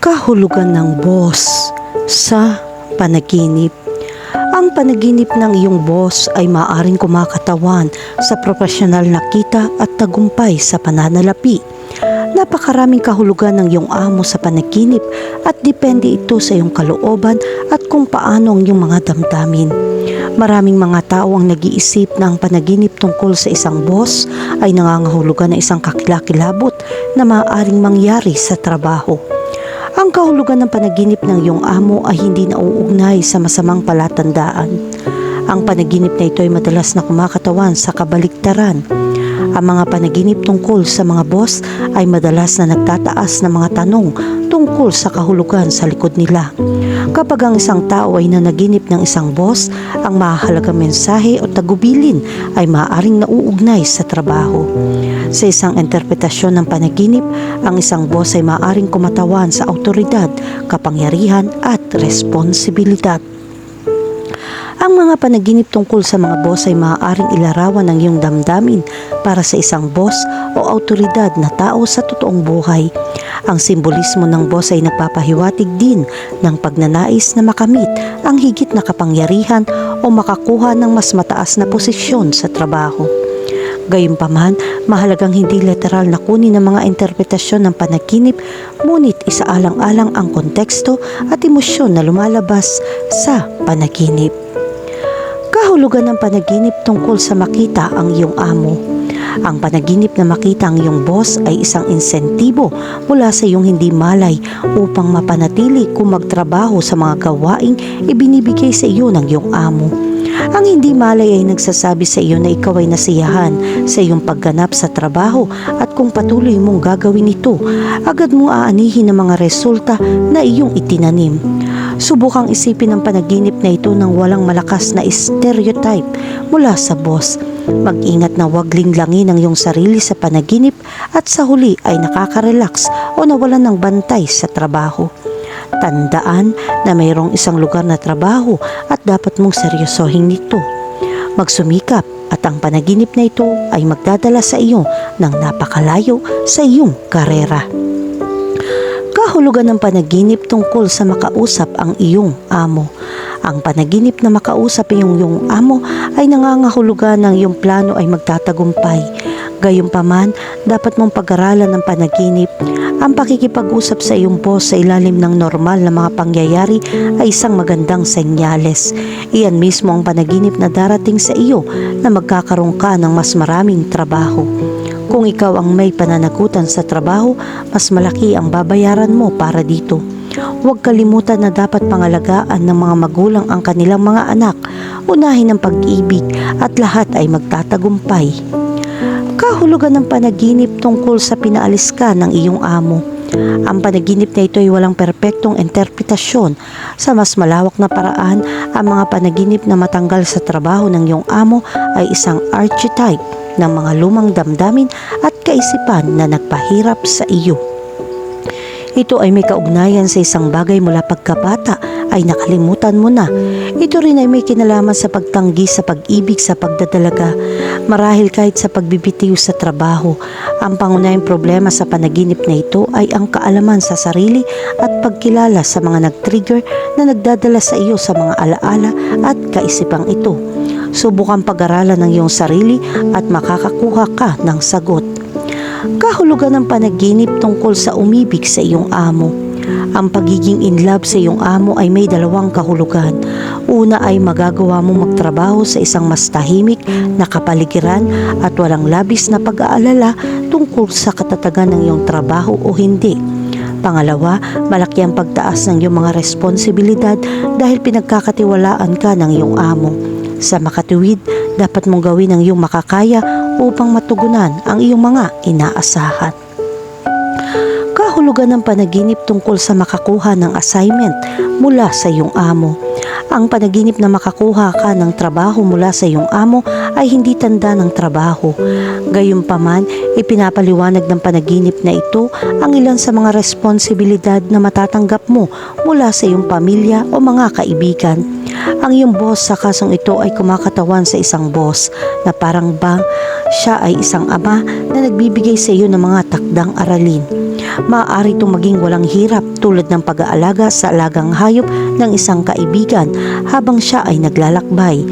Kahulugan ng boss sa panaginip. Ang panaginip ng iyong boss ay maaaring kumakatawan sa profesional na kita at tagumpay sa pananalapi. Napakaraming kahulugan ng iyong amo sa panaginip at depende ito sa iyong kalooban at kung paano ang iyong mga damdamin. Maraming mga tao ang nag-iisip na ang panaginip tungkol sa isang boss ay nangangahulugan ng isang kakilakilabot na maaaring mangyari sa trabaho. Ang kahulugan ng panaginip ng iyong amo ay hindi nauugnay sa masamang palatandaan. Ang panaginip na ito ay madalas na kumakatawan sa kabaliktaran. Ang mga panaginip tungkol sa mga boss ay madalas na nagtataas ng mga tanong tungkol sa kahulugan sa likod nila. Kapag ang isang tao ay nanaginip ng isang boss, ang mahalagang mensahe o tagubilin ay maaaring nauugnay sa trabaho. Sa isang interpretasyon ng panaginip, ang isang boss ay maaaring kumatawan sa awtoridad, kapangyarihan at responsibilidad. Ang mga panaginip tungkol sa mga boss ay maaaring ilarawan ng iyong damdamin para sa isang boss o awtoridad na tao sa totoong buhay. Ang simbolismo ng boss ay nagpapahiwatig din ng pagnanais na makamit ang higit na kapangyarihan o makakuha ng mas mataas na posisyon sa trabaho. Gayunpaman, mahalagang hindi literal na kunin ang mga interpretasyon ng panaginip, ngunit isaalang-alang ang konteksto at emosyon na lumalabas sa panaginip. Kahulugan ng panaginip tungkol sa makita ang iyong amo. Ang panaginip na makita ang iyong boss ay isang insentibo mula sa iyong hindi malay upang mapanatili kung magtrabaho sa mga gawaing ibinibigay sa iyo ng iyong amo. Ang hindi malay ay nagsasabi sa iyo na ikaw ay nasiyahan sa iyong pagganap sa trabaho at kung patuloy mong gagawin ito, agad mong aanihin ang mga resulta na iyong itinanim. Subukang isipin ang panaginip na ito ng walang malakas na stereotype mula sa boss. Mag-ingat na huwag linglangin ang iyong sarili sa panaginip at sa huli ay nakaka-relax o nawalan ng bantay sa trabaho. Tandaan na mayroong isang lugar na trabaho at dapat mong seryosohin nito. Magsumikap at ang panaginip na ito ay magdadala sa iyo ng napakalayo sa iyong karera. Kahulugan ng panaginip tungkol sa makausap ang iyong amo. Ang panaginip na makausap ang iyong amo ay nangangahulugan ng iyong plano ay magtatagumpay. Gayunpaman, dapat mong pag-aralan ng panaginip. Ang pakikipag-usap sa iyong boss sa ilalim ng normal na mga pangyayari ay isang magandang senyales. Iyan mismo ang panaginip na darating sa iyo na magkakaroon ka ng mas maraming trabaho. Kung ikaw ang may pananagutan sa trabaho, mas malaki ang babayaran mo para dito. Huwag kalimutan na dapat pangalagaan ng mga magulang ang kanilang mga anak. Unahin ang pag-ibig at lahat ay magtatagumpay. Kahulugan ng panaginip tungkol sa pinaalis ka ng iyong amo. Ang panaginip na ito ay walang perpektong interpretasyon. Sa mas malawak na paraan, ang mga panaginip na matanggal sa trabaho ng iyong amo ay isang archetype ng mga lumang damdamin at kaisipan na nagpahirap sa iyo. Ito ay may kaugnayan sa isang bagay mula pagkabata ay nakalimutan mo na. Ito rin ay may kinalaman sa pagtanggi sa pag-ibig sa pagdadalaga. Marahil kahit sa pagbibitiw sa trabaho, ang pangunahing problema sa panaginip na ito ay ang kaalaman sa sarili at pagkilala sa mga nag-trigger na nagdadala sa iyo sa mga alaala at kaisipang ito. Subukan pag-aralan ng iyong sarili at makakakuha ka ng sagot. Kahulugan ng panaginip tungkol sa umibig sa iyong amo. Ang pagiging in love sa iyong amo ay may dalawang kahulugan. Una ay magagawa mong magtrabaho sa isang mas tahimik na kapaligiran at walang labis na pag-aalala tungkol sa katatagan ng iyong trabaho o hindi. Pangalawa, malaki ang pagtaas ng iyong mga responsibilidad dahil pinagkakatiwalaan ka ng iyong amo. Sa makatuwid, dapat mong gawin ang iyong makakaya upang matugunan ang iyong mga inaasahan. Kahulugan ng panaginip tungkol sa makakuha ng assignment mula sa iyong amo. Ang panaginip na makakuha ka ng trabaho mula sa iyong amo ay hindi tanda ng trabaho. Gayunpaman, ipinapaliwanag ng panaginip na ito ang ilan sa mga responsibilidad na matatanggap mo mula sa iyong pamilya o mga kaibigan. Ang iyong boss sa kasong ito ay kumakatawan sa isang boss na parang bang siya ay isang ama na nagbibigay sa iyo ng mga takdang aralin. Maaari itong maging walang hirap tulad ng pag-aalaga sa alagang hayop ng isang kaibigan habang siya ay naglalakbay.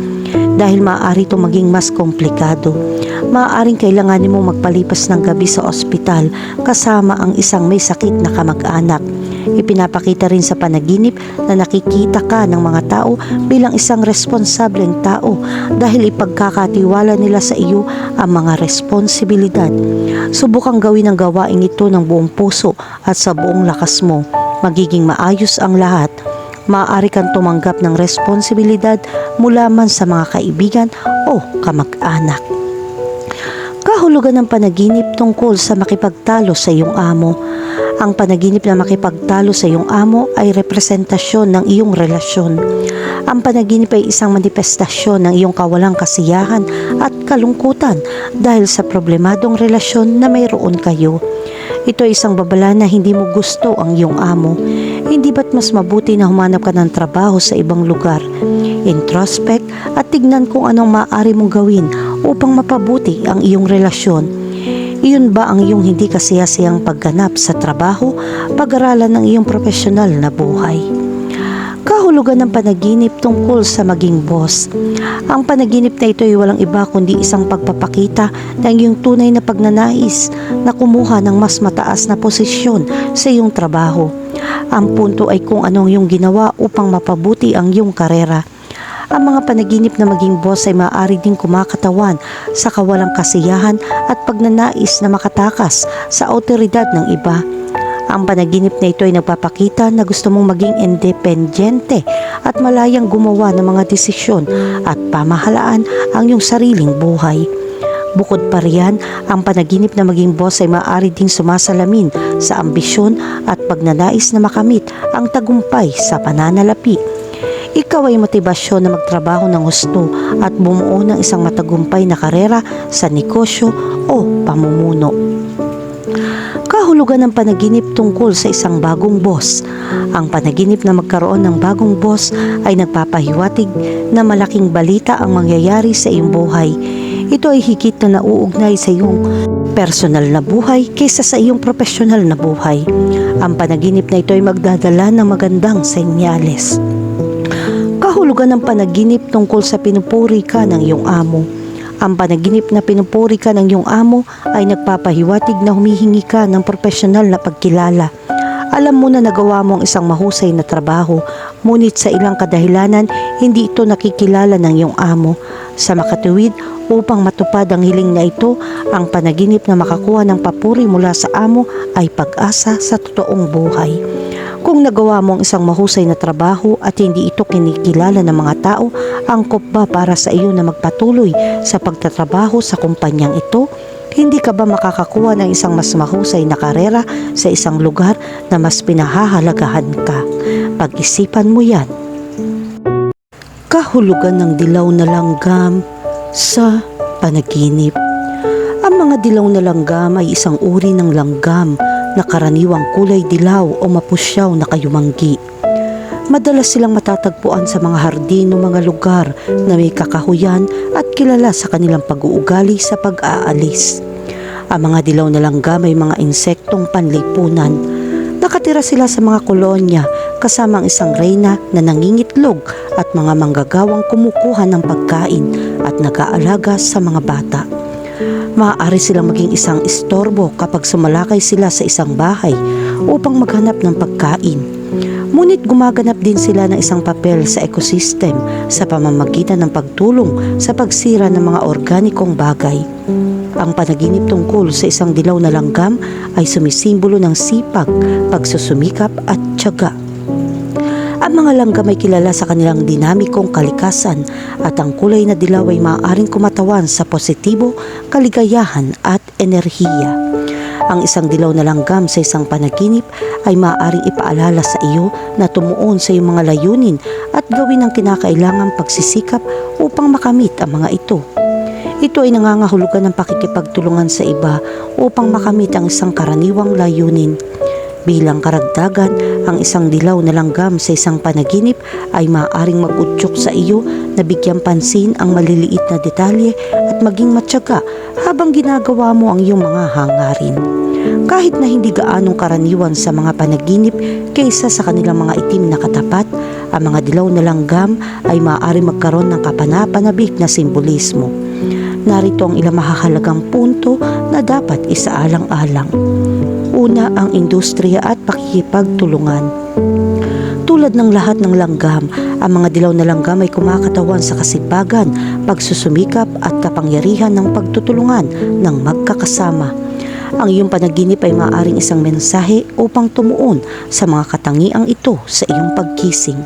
Dahil maaari itong maging mas komplikado. Maaaring kailanganin mo magpalipas ng gabi sa ospital kasama ang isang may sakit na kamag-anak. Ipinapakita rin sa panaginip na nakikita ka ng mga tao bilang isang responsableng tao dahil ipagkakatiwala nila sa iyo ang mga responsibilidad. Subukang gawin ang gawain ito ng buong puso at sa buong lakas mo. Magiging maayos ang lahat. Maaari kang tumanggap ng responsibilidad mula man sa mga kaibigan o kamag-anak. Kahulugan ng panaginip tungkol sa makipagtalo sa iyong amo. Ang panaginip na makipagtalo sa iyong amo ay representasyon ng iyong relasyon. Ang panaginip ay isang manifestasyon ng iyong kawalang kasiyahan at kalungkutan dahil sa problemadong relasyon na mayroon kayo. Ito ay isang babala na hindi mo gusto ang iyong amo. Hindi ba't mas mabuti na humanap ka ng trabaho sa ibang lugar? Introspect at tignan kung anong maaari mong gawin upang mapabuti ang iyong relasyon. Iyon ba ang iyong hindi kasiyasiyang pagganap sa trabaho, pag-aralan ng iyong profesional na buhay? Kahulugan ng panaginip tungkol sa maging boss. Ang panaginip na ito ay walang iba kundi isang pagpapakita ng iyong tunay na pagnanais na kumuha ng mas mataas na posisyon sa iyong trabaho. Ang punto ay kung anong iyong ginawa upang mapabuti ang iyong karera. Ang mga panaginip na maging boss ay maaari din kumakatawan sa kawalang kasiyahan at pagnanais na makatakas sa awtoridad ng iba. Ang panaginip na ito ay nagpapakita na gusto mong maging independyente at malayang gumawa ng mga desisyon at pamahalaan ang iyong sariling buhay. Bukod pa riyan, ang panaginip na maging boss ay maaari ding sumasalamin sa ambisyon at pagnanais na makamit ang tagumpay sa pananalapi. Ikaw ay motibasyon na magtrabaho ng husto at bumuo ng isang matagumpay na karera sa negosyo o pamumuno. Kahulugan ng panaginip tungkol sa isang bagong boss. Ang panaginip na magkaroon ng bagong boss ay nagpapahiwatig na malaking balita ang mangyayari sa iyong buhay. Ito ay higit na nauugnay sa iyong personal na buhay kaysa sa iyong profesional na buhay. Ang panaginip na ito ay magdadala ng magandang senyales. Kahulugan ng panaginip tungkol sa pinupuri ka ng iyong amo. Ang panaginip na pinupuri ka ng iyong amo ay nagpapahiwatig na humihingi ka ng profesional na pagkilala. Alam mo na nagawa mo ang isang mahusay na trabaho, ngunit sa ilang kadahilanan, hindi ito nakikilala ng iyong amo. Sa makatuwid, upang matupad ang hiling na ito, ang panaginip na makakuha ng papuri mula sa amo ay pag-asa sa totoong buhay. Kung nagawa mo ang isang mahusay na trabaho at hindi ito kinikilala ng mga tao, angkop ba para sa iyo na magpatuloy sa pagtatrabaho sa kumpanyang ito? Hindi ka ba makakakuha ng isang mas mahusay na karera sa isang lugar na mas pinahahalagahan ka? Pag-isipan mo yan. Kahulugan ng dilaw na langgam sa panaginip. Ang mga dilaw na langgam ay isang uri ng langgam na karaniwang kulay dilaw o mapusyaw na kayumanggi. Madalas silang matatagpuan sa mga hardin o mga lugar na may kakahuyan at kilala sa kanilang pag-uugali sa pag-aalis. Ang mga dilaw na langgam ay mga insektong panlipunan. Nakatira sila sa mga kolonya kasama ang isang reyna na nangingitlog at mga manggagawang kumukuha ng pagkain at nag-aalaga sa mga bata. Maaari silang maging isang istorbo kapag sumalakay sila sa isang bahay upang maghanap ng pagkain. Ngunit gumaganap din sila ng isang papel sa ecosystem sa pamamagitan ng pagtulong sa pagsira ng mga organikong bagay. Ang panaginip tungkol sa isang dilaw na langgam ay sumisimbolo ng sipag, pagsusumikap at tiyaga. Ang mga langgam ay kilala sa kanilang dinamikong kalikasan at ang kulay na dilaw ay maaaring kumatawan sa positibo, kaligayahan at enerhiya. Ang isang dilaw na langgam sa isang panaginip ay maaaring ipaalala sa iyo na tumuon sa iyong mga layunin at gawin ang kinakailangang pagsisikap upang makamit ang mga ito. Ito ay nangangahulugan ng pakikipagtulungan sa iba upang makamit ang isang karaniwang layunin. Bilang karagdagan, ang isang dilaw na langgam sa isang panaginip ay maaaring mag-udyok sa iyo na bigyang pansin ang maliliit na detalye at maging matyaga habang ginagawa mo ang iyong mga hangarin. Kahit na hindi gaanong karaniwan sa mga panaginip kaysa sa kanilang mga itim na katapat, ang mga dilaw na langgam ay maaaring magkaroon ng kapanapanabik na simbolismo. Narito ang ilang mahahalagang punto na dapat isaalang-alang. Una, ang industriya at pakikipagtulungan. Tulad ng lahat ng langgam, ang mga dilaw na langgam ay kumakatawan sa kasipagan, pagsusumikap at kapangyarihan ng pagtutulungan ng magkakasama. Ang iyong panaginip ay maaaring isang mensahe upang tumuon sa mga katangiang ito sa iyong pagkising.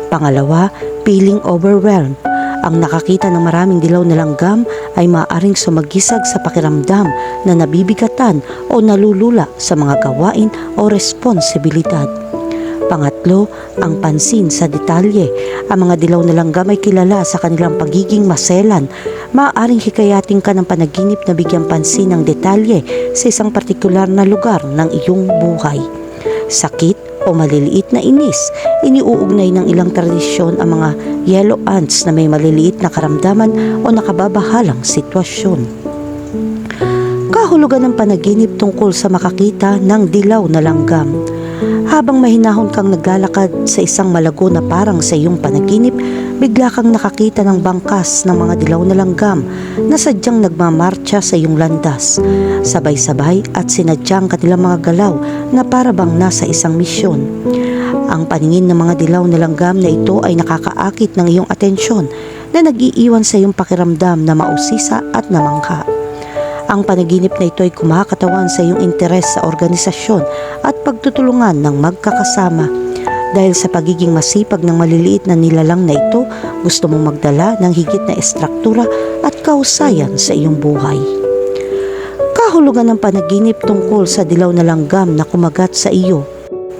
Pangalawa, feeling overwhelmed. Ang nakakita ng maraming dilaw na langgam ay maaaring sumagisag sa pakiramdam na nabibigatan o nalulula sa mga gawain o responsibilidad. Pangatlo, ang pansin sa detalye. Ang mga dilaw na langgam ay kilala sa kanilang pagiging maselan. Maaaring hikayatin ka ng panaginip na bigyang pansin ng detalye sa isang partikular na lugar ng iyong buhay. Sakit o maliliit na inis, iniuugnay ng ilang tradisyon ang mga yellow ants na may maliliit na karamdaman o nakababahalang sitwasyon. Kahulugan ng panaginip tungkol sa makakita ng dilaw na langgam. Habang mahinahon kang naglalakad sa isang malago na parang sa iyong panaginip, bigla kang nakakita ng bangkas ng mga dilaw na langgam na sadyang nagmamartsa sa iyong landas. Sabay-sabay at sinadyang kanilang mga galaw na para bang nasa isang misyon. Ang paningin ng mga dilaw na langgam na ito ay nakakaakit ng iyong atensyon na nag-iiwan sa iyong pakiramdam na mausisa at namangha. Ang panaginip na ito ay kumakatawan sa iyong interes sa organisasyon at pagtutulungan ng magkakasama. Dahil sa pagiging masipag ng maliliit na nilalang na ito, gusto mong magdala ng higit na estruktura at kahusayan sa iyong buhay. Kahulugan ng panaginip tungkol sa dilaw na langgam na kumagat sa iyo.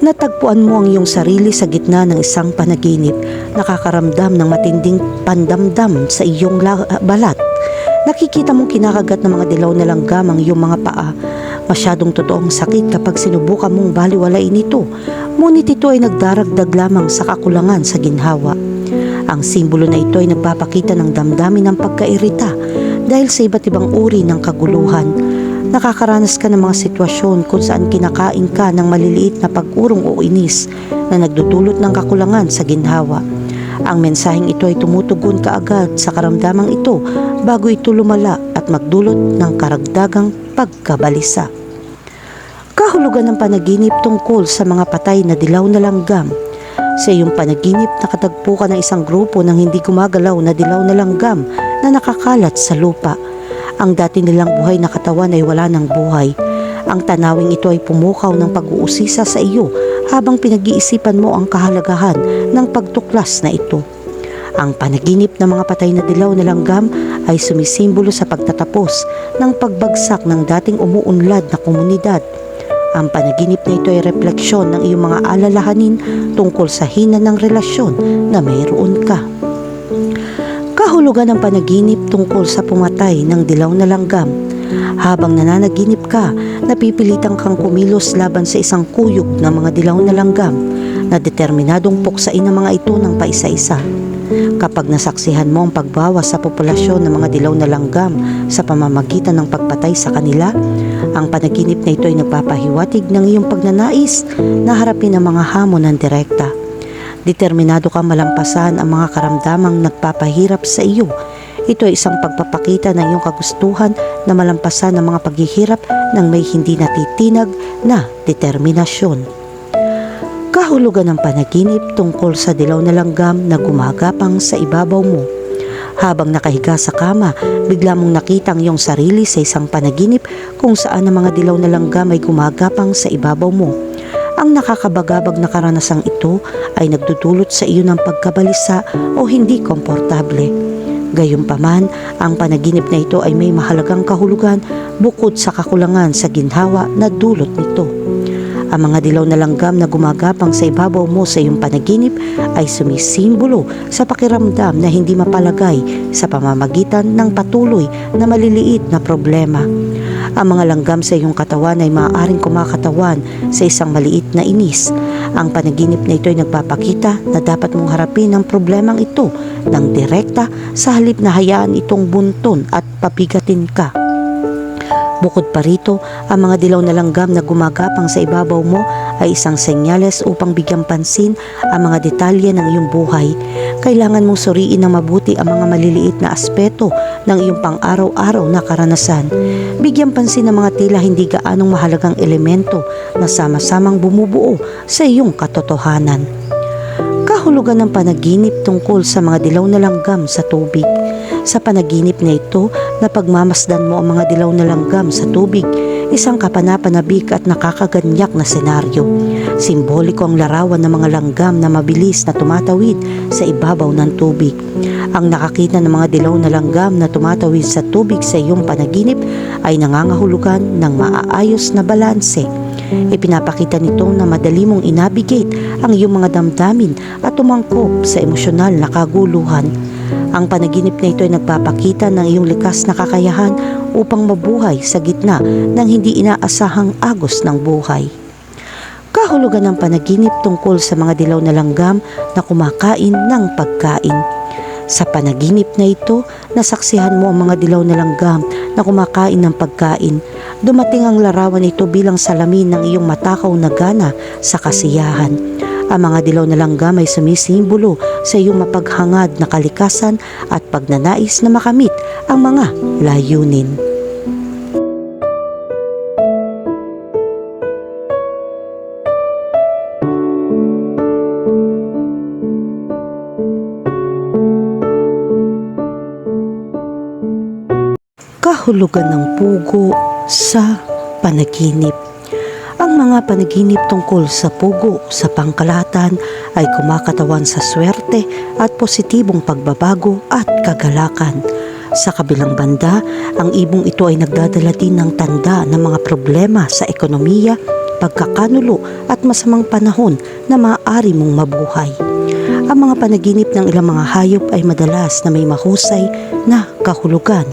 Natagpuan mo ang iyong sarili sa gitna ng isang panaginip, nakakaramdam ng matinding pandamdam sa iyong balat. Nakikita mong kinakagat ng mga dilaw na langgam ang iyong mga paa. Masyadong totoong sakit kapag sinubukan mong baliwalain ito, ngunit ito ay nagdaragdag lamang sa kakulangan sa ginhawa. Ang simbolo na ito ay nagpapakita ng damdamin ng pagkairita dahil sa iba't ibang uri ng kaguluhan. Nakakaranas ka ng mga sitwasyon kung saan kinakain ka ng maliliit na pag-urong o inis na nagdudulot ng kakulangan sa ginhawa. Ang mensaheng ito ay tumutugon kaagad sa karamdamang ito bago ito lumala at magdulot ng karagdagang pagkabalisa. Kahulugan ng panaginip tungkol sa mga patay na dilaw na langgam. Sa iyong panaginip, nakatagpo ka ng isang grupo ng hindi gumagalaw na dilaw na langgam na nakakalat sa lupa. Ang dati nilang buhay na katawan ay wala ng buhay. Ang tanawing ito ay pumukaw ng pag-uusisa sa iyo habang pinag-iisipan mo ang kahalagahan ng pagtuklas na ito. Ang panaginip ng mga patay na dilaw na langgam ay sumisimbolo sa pagtatapos ng pagbagsak ng dating umuunlad na komunidad. Ang panaginip na ito ay refleksyon ng iyong mga alalahanin tungkol sa hina ng relasyon na mayroon ka. Kahulugan ng panaginip tungkol sa pumatay ng dilaw na langgam. Habang nananaginip ka, napipilitan kang kumilos laban sa isang kuyog ng mga dilaw na langgam na determinadong puksain ang mga ito ng paisa-isa. Kapag nasaksihan mo ang pagbawas sa populasyon ng mga dilaw na langgam sa pamamagitan ng pagpatay sa kanila, ang panaginip na ito ay nagpapahiwatig ng iyong pagnanais na harapin ang mga hamon ng direkta. Determinado kang malampasan ang mga karamdamang nagpapahirap sa iyo. Ito ay isang pagpapakita ng iyong kagustuhan na malampasan ang mga paghihirap ng may hindi natitinag na determinasyon. Kahulugan ng panaginip tungkol sa dilaw na langgam na gumagapang sa ibabaw mo. Habang nakahiga sa kama, bigla mong nakita ang iyong sarili sa isang panaginip kung saan ang mga dilaw na langgam ay gumagapang sa ibabaw mo. Ang nakakabagabag na karanasang ito ay nagdudulot sa iyo ng pagkabalisa o hindi komportable. Gayunpaman, ang panaginip na ito ay may mahalagang kahulugan bukod sa kakulangan sa ginhawa na dulot nito. Ang mga dilaw na langgam na gumagapang sa ibabaw mo sa iyong panaginip ay sumisimbolo sa pakiramdam na hindi mapalagay sa pamamagitan ng patuloy na maliliit na problema. Ang mga langgam sa iyong katawan ay maaaring kumakatawan sa isang maliit na inis. Ang panaginip na ito ay nagpapakita na dapat mong harapin ang problemang ito ng direkta sa halip na hayaan itong bunton at pabigatin ka. Bukod pa rito, ang mga dilaw na langgam na gumagapang sa ibabaw mo ay isang senyales upang bigyang pansin ang mga detalye ng iyong buhay. Kailangan mong suriin ng mabuti ang mga maliliit na aspeto ng iyong pang-araw-araw na karanasan. Bigyang pansin ang mga tila hindi gaanong mahalagang elemento na sama-samang bumubuo sa iyong katotohanan. Kahulugan ng panaginip tungkol sa mga dilaw na langgam sa tubig. Sa panaginip na ito, napagmamasdan mo ang mga dilaw na langgam sa tubig, isang kapanapanabik at nakakaganyak na senaryo. Simboliko ang larawan ng mga langgam na mabilis na tumatawid sa ibabaw ng tubig. Ang nakakita ng mga dilaw na langgam na tumatawid sa tubig sa iyong panaginip ay nangangahulugan ng maaayos na balanse. Ipinapakita nito na madali mong inabigate ang iyong mga damdamin at tumangkop sa emosyonal na kaguluhan. Ang panaginip na ito ay nagpapakita ng iyong likas na kakayahan upang mabuhay sa gitna ng hindi inaasahang agos ng buhay. Kahulugan ng panaginip tungkol sa mga dilaw na langgam na kumakain ng pagkain. Sa panaginip na ito, nasaksihan mo ang mga dilaw na langgam na kumakain ng pagkain. Dumating ang larawan ito bilang salamin ng iyong matakaw na gana sa kasiyahan. Ang mga dilaw na langgam ay sumisimbolo sa iyong mapaghangad na kalikasan at pagnanais na makamit ang mga layunin. Kahulugan ng pugo sa panaginip. Ang mga panaginip tungkol sa pugo sa pangkalahatan ay kumakatawan sa swerte at positibong pagbabago at kagalakan. Sa kabilang banda, ang ibong ito ay nagdadala din ng tanda ng mga problema sa ekonomiya, pagkakanulo at masamang panahon na maaari mong mabuhay. Ang mga panaginip ng ilang mga hayop ay madalas na may mahusay na kahulugan,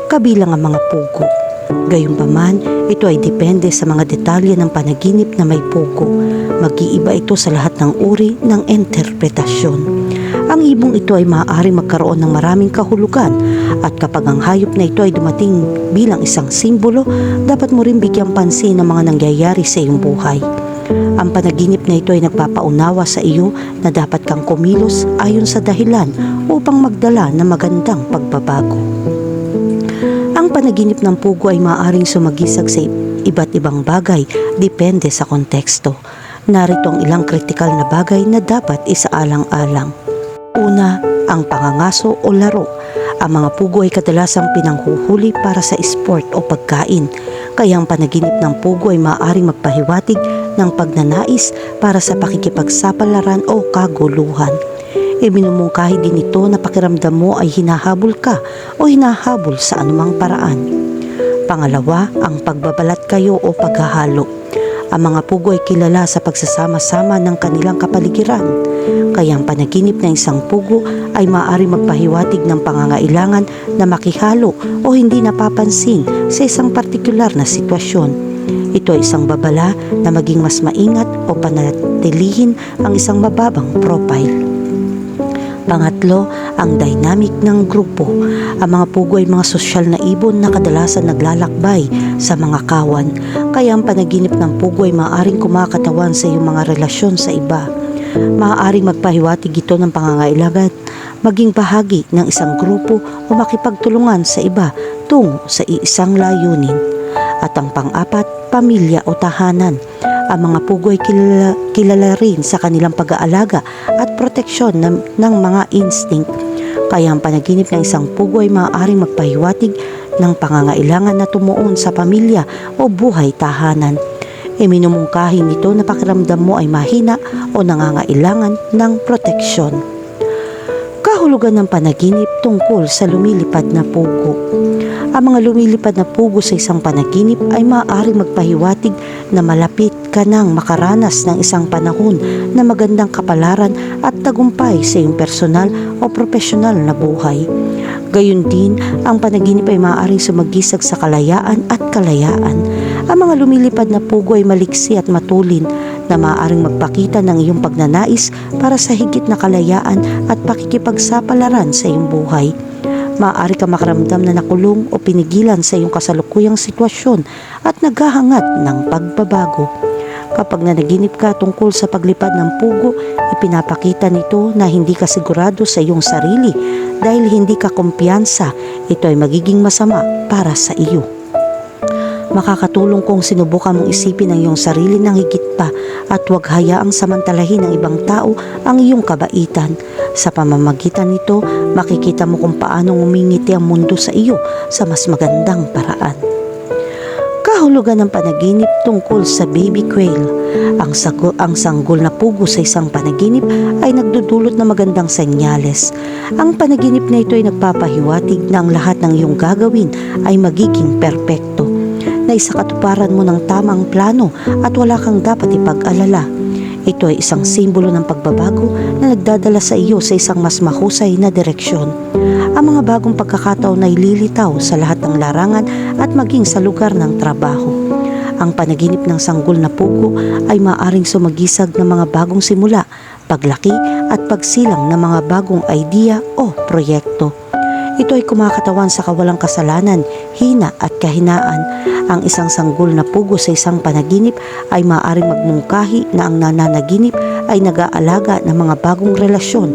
kabilang ang mga pugo. Gayunpaman, ito ay depende sa mga detalye ng panaginip na may pugo. Mag-iiba ito sa lahat ng uri ng interpretasyon. Ang ibong ito ay maaari magkaroon ng maraming kahulugan at kapag ang hayop na ito ay dumating bilang isang simbolo, dapat mo rin bigyang pansin ang mga nangyayari sa iyong buhay. Ang panaginip na ito ay nagpapaunawa sa iyo na dapat kang kumilos ayon sa dahilan upang magdala ng magandang pagbabago. Ang panaginip ng pugo ay maaaring sumagisag sa iba't ibang bagay depende sa konteksto. Narito ang ilang kritikal na bagay na dapat isaalang-alang. Una, ang pangangaso o laro. Ang mga pugo ay kadalasang pinanghuhuli para sa sport o pagkain, kaya ang panaginip ng pugo ay maaaring magpahiwatig ng pagnanais para sa pakikipagsapalaran o kaguluhan. Iminumungkahi din ito na pakiramdam mo ay hinahabol ka o hinahabol sa anumang paraan. Pangalawa, ang pagbabalat kayo o paghahalo. Ang mga pugo ay kilala sa pagsasama-sama ng kanilang kapaligiran, kaya ang panaginip ng isang pugo ay maaari magpahiwatig ng pangangailangan na makihalo o hindi napapansin sa isang partikular na sitwasyon. Ito ay isang babala na maging mas maingat o panatilihin ang isang mababang profile. Pangatlo, ang dynamic ng grupo. Ang mga pugo ay mga sosyal na ibon na kadalasan naglalakbay sa mga kawan, kaya ang panaginip ng pugo ay maaaring kumakatawan sa iyong mga relasyon sa iba. Maaaring magpahiwatig ito ng pangangailangan maging bahagi ng isang grupo o makipagtulungan sa iba tungo sa iisang layunin. At ang pang-apat, pamilya o tahanan. Ang mga pugo ay kilala rin sa kanilang pag-aalaga at proteksyon ng mga instinct. Kaya ang panaginip ng isang pugo ay maaaring magpahiwatig ng pangangailangan na tumuon sa pamilya o buhay tahanan. Iminumungkahi nito na pakiramdam mo ay mahina o nangangailangan ng proteksyon. Kahulugan ng panaginip tungkol sa lumilipad na pugo. Ang mga lumilipad na pugo sa isang panaginip ay maaaring magpahiwatig na malapit ka nang makaranas ng isang panahon na magandang kapalaran at tagumpay sa iyong personal o profesional na buhay. Gayun din, ang panaginip ay maaaring sumagisag sa kalayaan at kalayaan. Ang mga lumilipad na pugo ay maliksi at matulin na maaaring magpakita ng iyong pagnanais para sa higit na kalayaan at pakikipagsapalaran sa iyong buhay. Maaari ka makaramdam na nakulong o pinigilan sa iyong kasalukuyang sitwasyon at naghahangad ng pagbabago. Kapag nanaginip ka tungkol sa paglipad ng pugo, ipinapakita nito na hindi ka sigurado sa iyong sarili dahil hindi ka kumpiyansa. Ito ay magiging masama para sa iyo. Makakatulong kung sinubukan mong isipin ang iyong sarili ng higit pa at huwag hayaang samantalahin ng ibang tao ang iyong kabaitan. Sa pamamagitan nito, makikita mo kung paano ngumingiti ang mundo sa iyo sa mas magandang paraan. Kahulugan ng panaginip tungkol sa baby quail. Ang sanggol na pugo sa isang panaginip ay nagdudulot ng magandang senyales. Ang panaginip na ito ay nagpapahiwatig na ang lahat ng iyong gagawin ay magiging perpekto, na isakatuparan mo ng tamang plano at wala kang dapat ipag-alala. Ito ay isang simbolo ng pagbabago na nagdadala sa iyo sa isang mas mahusay na direksyon. Ang mga bagong pagkakataon ay lilitaw sa lahat ng larangan at maging sa lugar ng trabaho. Ang panaginip ng sanggol na pugo ay maaaring sumagisag ng mga bagong simula, paglaki at pagsilang ng mga bagong idea o proyekto. Ito ay kumakatawan sa kawalang kasalanan, hina at kahinaan. Ang isang sanggol na pugo sa isang panaginip ay maaaring magmungkahi na ang nananaginip ay nag-aalaga ng mga bagong relasyon,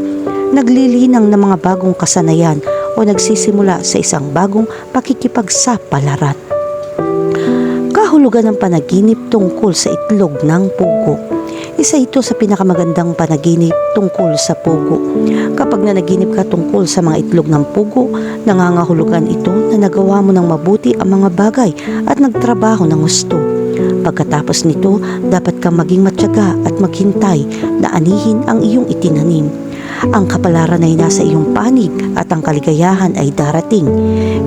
naglilinang ng mga bagong kasanayan o nagsisimula sa isang bagong pakikipagsapalaran. Kahulugan ng panaginip tungkol sa itlog ng pugo. Isa ito sa pinakamagandang panaginip tungkol sa pugo. Kapag nanaginip ka tungkol sa mga itlog ng pugo, nangangahulugan ito na nagawa mo ng mabuti ang mga bagay at nagtrabaho ng gusto. Pagkatapos nito, dapat kang maging matyaga at maghintay na anihin ang iyong itinanim. Ang kapalaran ay nasa iyong panig at ang kaligayahan ay darating.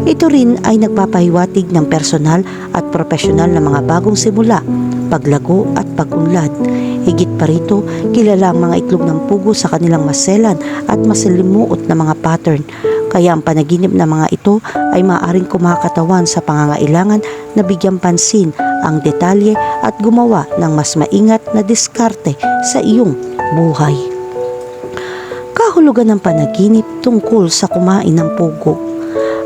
Ito rin ay nagpapahiwatig ng personal at profesional na mga bagong simula, paglago at pag-unlad. Higit pa rito, kilala ang mga itlog ng pugo sa kanilang maselan at masalimuot na mga pattern. Kaya ang panaginip na mga ito ay maaaring kumakatawan sa pangangailangan na bigyang pansin ang detalye at gumawa ng mas maingat na diskarte sa iyong buhay. Kahulugan ng panaginip tungkol sa kumain ng pugo.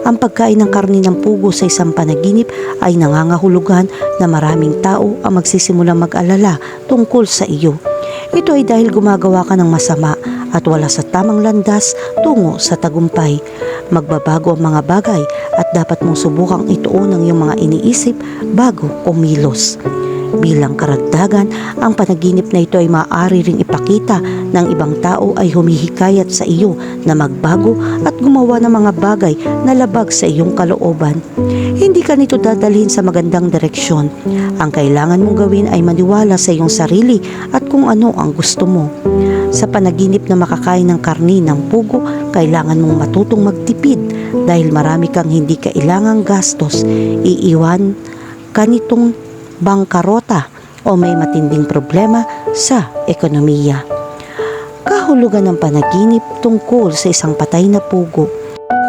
Ang pagkain ng karni ng pugo sa isang panaginip ay nangangahulugan na maraming tao ang magsisimulang mag-alala tungkol sa iyo. Ito ay dahil gumagawa ka ng masama at wala sa tamang landas tungo sa tagumpay. Magbabago ang mga bagay at dapat mong subukang ituon ang iyong mga iniisip bago kumilos. Bilang karagdagan, ang panaginip na ito ay maaari ring ipakita ng ibang tao ay humihikayat sa iyo na magbago at gumawa ng mga bagay na labag sa iyong kalooban. Hindi ka nito dadalhin sa magandang direksyon. Ang kailangan mong gawin ay maniwala sa iyong sarili at kung ano ang gusto mo. Sa panaginip na makakain ng karni ng pugo, kailangan mong matutong magtipid dahil marami kang hindi kailangang gastos. Iiwan ka nitong bangkarota o may matinding problema sa ekonomiya. Kahulugan ng panaginip tungkol sa isang patay na pugo.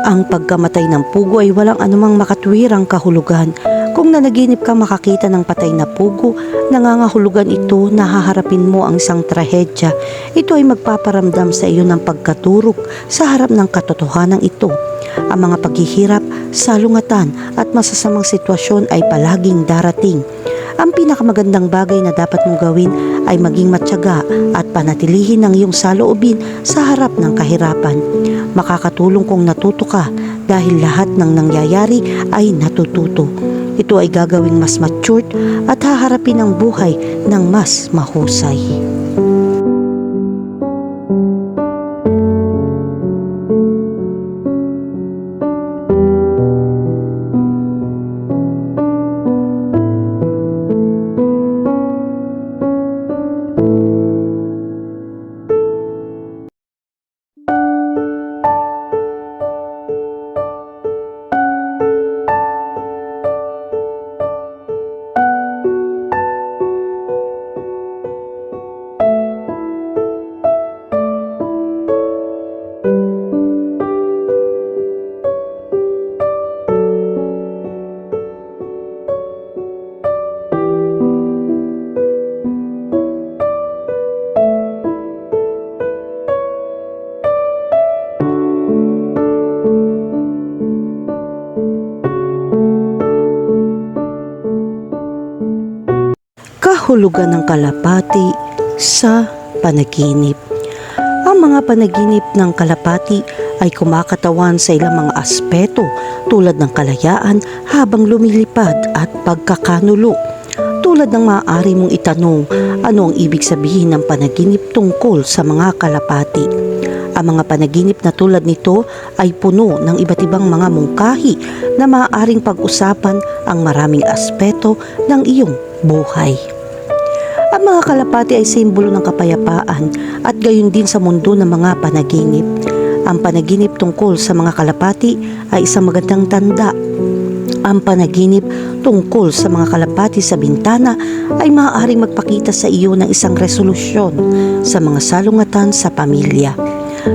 Ang pagkamatay ng pugo ay walang anumang makatwirang kahulugan. Kung nanaginip kang makakita ng patay na pugo, nangangahulugan ito na haharapin mo ang isang trahedya. Ito ay magpaparamdam sa iyo ng pagkaturok sa harap ng katotohanan ito. Ang mga paghihirap, salungatan at masasamang sitwasyon ay palaging darating. Ang pinakamagandang bagay na dapat mong gawin ay maging matyaga at panatilihin ang iyong saloobin sa harap ng kahirapan. Makakatulong kung natuto ka dahil lahat ng nangyayari ay natututo. Ito ay gagawing mas matured at haharapin ang buhay ng mas mahusay. Kahulugan ng kalapati sa panaginip. Ang mga panaginip ng kalapati ay kumakatawan sa ilang mga aspeto tulad ng kalayaan habang lumilipad at pagkakanulo. Tulad ng maaari mong itanong, ano ang ibig sabihin ng panaginip tungkol sa mga kalapati? Ang mga panaginip na tulad nito ay puno ng iba't ibang mga mungkahi na maaaring pag-usapan ang maraming aspeto ng iyong buhay. Ang mga kalapati ay simbolo ng kapayapaan at gayon din sa mundo ng mga panaginip. Ang panaginip tungkol sa mga kalapati ay isang magandang tanda. Ang panaginip tungkol sa mga kalapati sa bintana ay maaaring magpakita sa iyo ng isang resolusyon sa mga salungatan sa pamilya.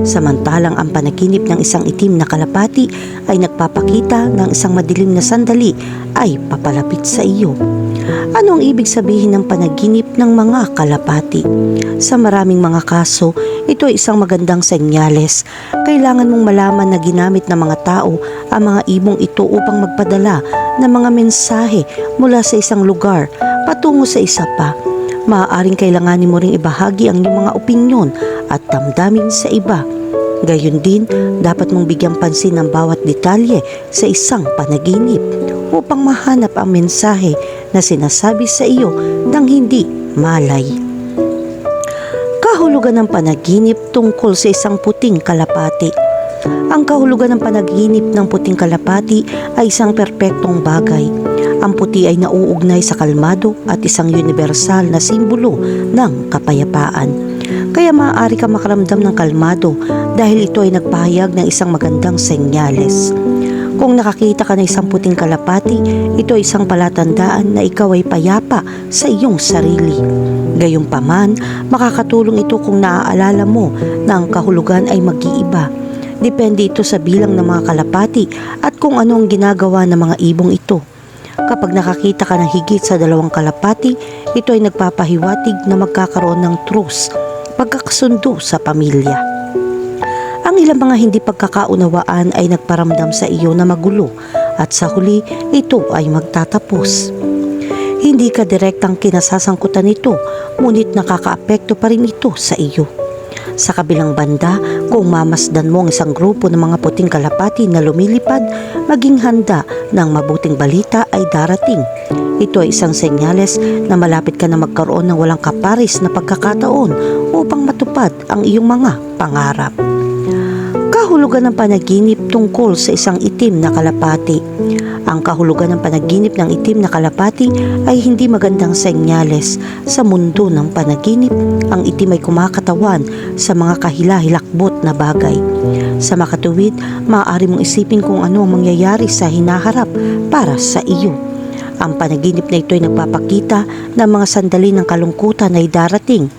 Samantalang ang panaginip ng isang itim na kalapati ay nagpapakita ng isang madilim na sandali ay papalapit sa iyo. Ano ang ibig sabihin ng panaginip ng mga kalapati? Sa maraming mga kaso, ito ay isang magandang senyales. Kailangan mong malaman na ginamit ng mga tao ang mga ibong ito upang magpadala ng mga mensahe mula sa isang lugar patungo sa isa pa. Maaaring kailanganin mo ring ibahagi ang iyong mga opinyon at damdamin sa iba. Gayon din, dapat mong bigyang pansin ang bawat detalye sa isang panaginip upang mahanap ang mensahe na sinasabi sa iyo ng hindi malay. Kahulugan ng panaginip tungkol sa isang puting kalapati. Ang kahulugan ng panaginip ng puting kalapati ay isang perpektong bagay. Ang puti ay nauugnay sa kalmado at isang universal na simbolo ng kapayapaan. Kaya maaari ka makaramdam ng kalmado dahil ito ay nagpahayag ng isang magandang senyales. Kung nakakita ka ng isang puting kalapati, ito ay isang palatandaan na ikaw ay payapa sa iyong sarili. Gayunpaman, makakatulong ito kung naaalala mo na ang kahulugan ay mag-iiba. Depende ito sa bilang ng mga kalapati at kung ano ang ginagawa ng mga ibong ito. Kapag nakakita ka ng higit sa 2 kalapati, ito ay nagpapahiwatig na magkakaroon ng truce, pagkakasundo sa pamilya. Ang ilang mga hindi pagkakaunawaan ay nagparamdam sa iyo na magulo at sa huli ito ay magtatapos. Hindi ka direktang kinasasangkutan nito, ngunit nakakaapekto pa rin ito sa iyo. Sa kabilang banda, kung mamasdan mo ang isang grupo ng mga puting kalapati na lumilipad, maging handa ng mabuting balita ay darating. Ito ay isang senyales na malapit ka na magkaroon ng walang kaparis na pagkakataon upang matupad ang iyong mga pangarap. Kahulugan ng panaginip tungkol sa isang itim na kalapati. Ang kahulugan ng panaginip ng itim na kalapati ay hindi magandang senyales. Sa mundo ng panaginip, ang itim ay kumakatawan sa mga kahila-hilakbot na bagay. Sa makatuwid, maaari mong isipin kung ano ang mangyayari sa hinaharap para sa iyo. Ang panaginip na ito ay nagpapakita ng mga sandali ng kalungkutan ay darating.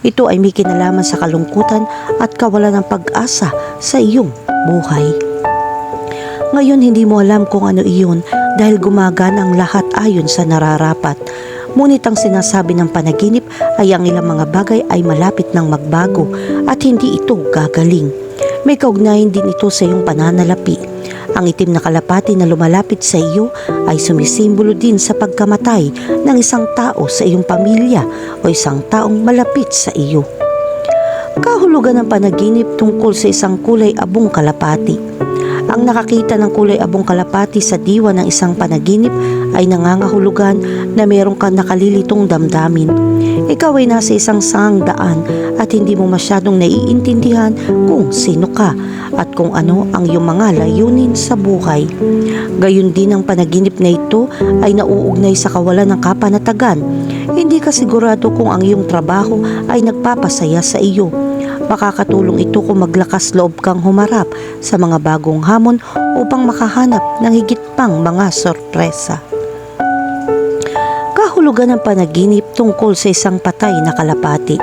Ito ay may kinalaman sa kalungkutan at kawalan ng pag-asa sa iyong buhay. Ngayon hindi mo alam kung ano iyon dahil gumagana ang lahat ayon sa nararapat. Ngunit ang sinasabi ng panaginip ay ang ilang mga bagay ay malapit ng magbago at hindi ito gagaling. May kaugnayan din ito sa iyong pananalapi. Ang itim na kalapati na lumalapit sa iyo ay sumisimbolo din sa pagkamatay ng isang tao sa iyong pamilya o isang taong malapit sa iyo. Kahulugan ng panaginip tungkol sa isang kulay abong kalapati. Ang nakakita ng kulay abong kalapati sa diwa ng isang panaginip ay nangangahulugan na mayroong kang nakalilitong damdamin. Ikaw ay nasa isang sangdaan at hindi mo masyadong naiintindihan kung sino ka at kung ano ang iyong mga layunin sa buhay. Gayun din ang panaginip na ito ay nauugnay sa kawalan ng kapanatagan. Hindi ka sigurado kung ang iyong trabaho ay nagpapasaya sa iyo. Makakatulong ito kung maglakas loob kang humarap sa mga bagong hamon upang makahanap ng higit pang mga sorpresa. Kahulugan ng panaginip tungkol sa isang patay na kalapati.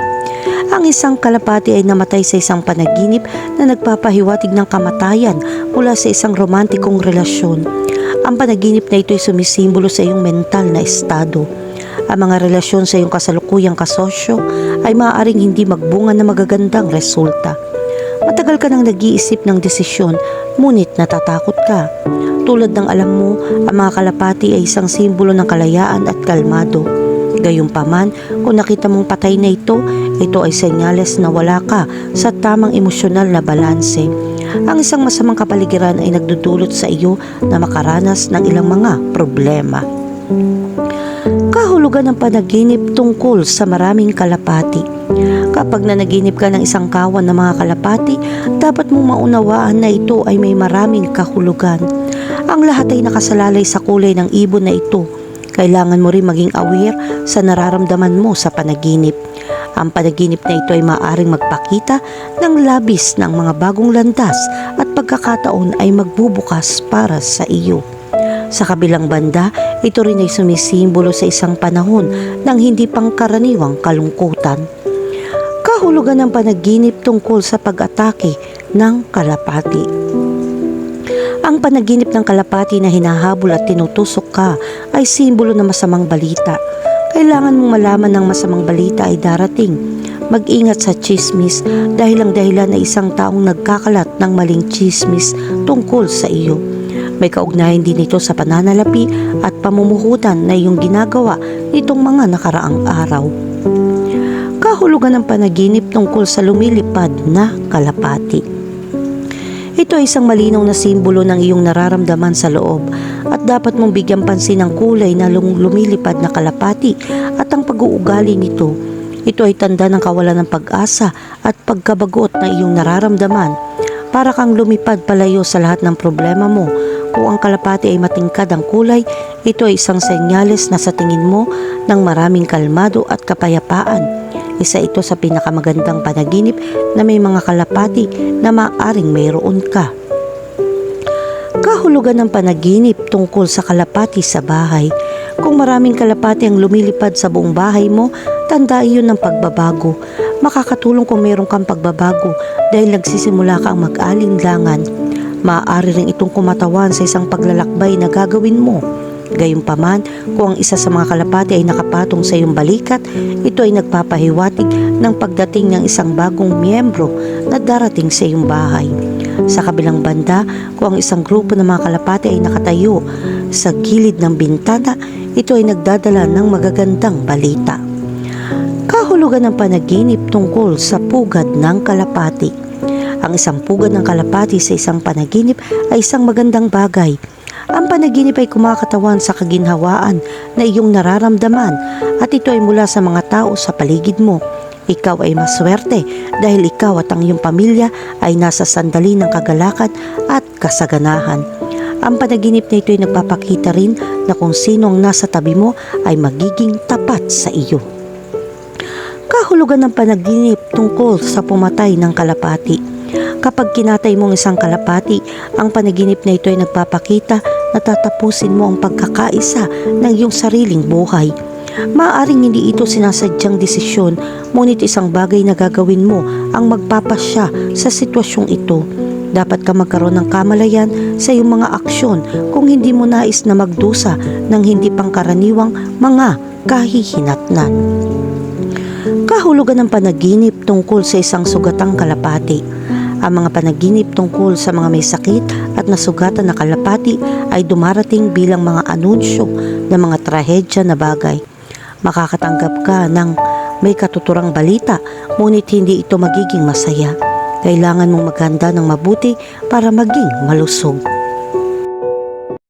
Ang isang kalapati ay namatay sa isang panaginip na nagpapahiwatig ng kamatayan mula sa isang romantikong relasyon. Ang panaginip na ito ay sumisimbolo sa iyong mental na estado. Ang mga relasyon sa iyong kasalukuyang kasosyo ay maaaring hindi magbunga na magagandang resulta. Matagal ka nang nag-iisip ng desisyon, ngunit natatakot ka. Tulad ng alam mo, ang mga kalapati ay isang simbolo ng kalayaan at kalmado. Gayunpaman, kung nakita mong patay na ito ay senyales na wala ka sa tamang emosyonal na balanse. Ang isang masamang kapaligiran ay nagdudulot sa iyo na makaranas ng ilang mga problema. Kahulugan ng panaginip tungkol sa maraming kalapati. Kapag nanaginip ka ng isang kawan ng mga kalapati, dapat mong maunawaan na ito ay may maraming kahulugan. Ang lahat ay nakasalalay sa kulay ng ibon na ito. Kailangan mo rin maging aware sa nararamdaman mo sa panaginip. Ang panaginip na ito ay maaaring magpakita ng labis ng mga bagong landas at pagkakataon ay magbubukas para sa iyo. Sa kabilang banda, ito rin ay sumisimbolo sa isang panahon ng hindi pangkaraniwang kalungkutan. Kahulugan ng panaginip tungkol sa pag-atake ng kalapati. Ang panaginip ng kalapati na hinahabol at tinutusok ka ay simbolo ng masamang balita. Kailangan mong malaman ng masamang balita ay darating. Mag-ingat sa chismis dahil ang dahilan ay isang taong nagkakalat ng maling chismis tungkol sa iyo. May kaugnayan din ito sa pananalapi at pamumuhutan na iyong ginagawa nitong mga nakaraang araw. Kahulugan ng panaginip tungkol sa lumilipad na kalapati. Ito ay isang malinaw na simbolo ng iyong nararamdaman sa loob at dapat mong bigyan pansin ang kulay na lumilipad na kalapati at ang pag-uugali nito. Ito ay tanda ng kawalan ng pag-asa at pagkabagot na iyong nararamdaman. Para kang lumipad palayo sa lahat ng problema mo. Kung ang kalapati ay matingkad ang kulay, ito ay isang senyales na sa tingin mo ng maraming kalmado at kapayapaan. Isa ito sa pinakamagandang panaginip na may mga kalapati na maaaring mayroon ka. Kahulugan ng panaginip tungkol sa kalapati sa bahay. Kung maraming kalapati ang lumilipad sa buong bahay mo, tanda iyon ng pagbabago. Makakatulong kung mayroon kang pagbabago dahil nagsisimula kang mag-alinlangan. Maaari rin itong kumatawan sa isang paglalakbay na gagawin mo. Gayunpaman, kung ang isa sa mga kalapati ay nakapatong sa iyong balikat, ito ay nagpapahiwatig ng pagdating ng isang bagong miyembro na darating sa iyong bahay. Sa kabilang banda, kung ang isang grupo ng mga kalapati ay nakatayo sa gilid ng bintana, ito ay nagdadala ng magagandang balita. Kahulugan ng panaginip tungkol sa pugad ng kalapati. Ang isang pugad ng kalapati sa isang panaginip ay isang magandang bagay. Ang panaginip ay kumakatawan sa kaginhawaan na iyong nararamdaman at ito ay mula sa mga tao sa paligid mo. Ikaw ay maswerte dahil ikaw at ang iyong pamilya ay nasa sandali ng kagalakan at kasaganahan. Ang panaginip na ito ay nagpapakita rin na kung sino ang nasa tabi mo ay magiging tapat sa iyo. Kahulugan ng panaginip tungkol sa pumatay ng kalapati. Kapag kinatay mong isang kalapati, ang panaginip na ito ay nagpapakita na tatapusin mo ang pagkakaisa ng iyong sariling buhay. Maaaring hindi ito sinasadyang desisyon, ngunit isang bagay na gagawin mo ang magpapasya sa sitwasyong ito. Dapat ka magkaroon ng kamalayan sa iyong mga aksyon kung hindi mo nais na magdusa ng hindi pangkaraniwang mga kahihinatnan. Kahulugan ng panaginip tungkol sa isang sugatang kalapati. Ang mga panaginip tungkol sa mga may sakit at nasugatan na kalapati ay dumarating bilang mga anunsyo ng mga trahedya na bagay. Makakatanggap ka ng may katuturang balita, ngunit hindi ito magiging masaya. Kailangan mong maghanda ng mabuti para maging malusog.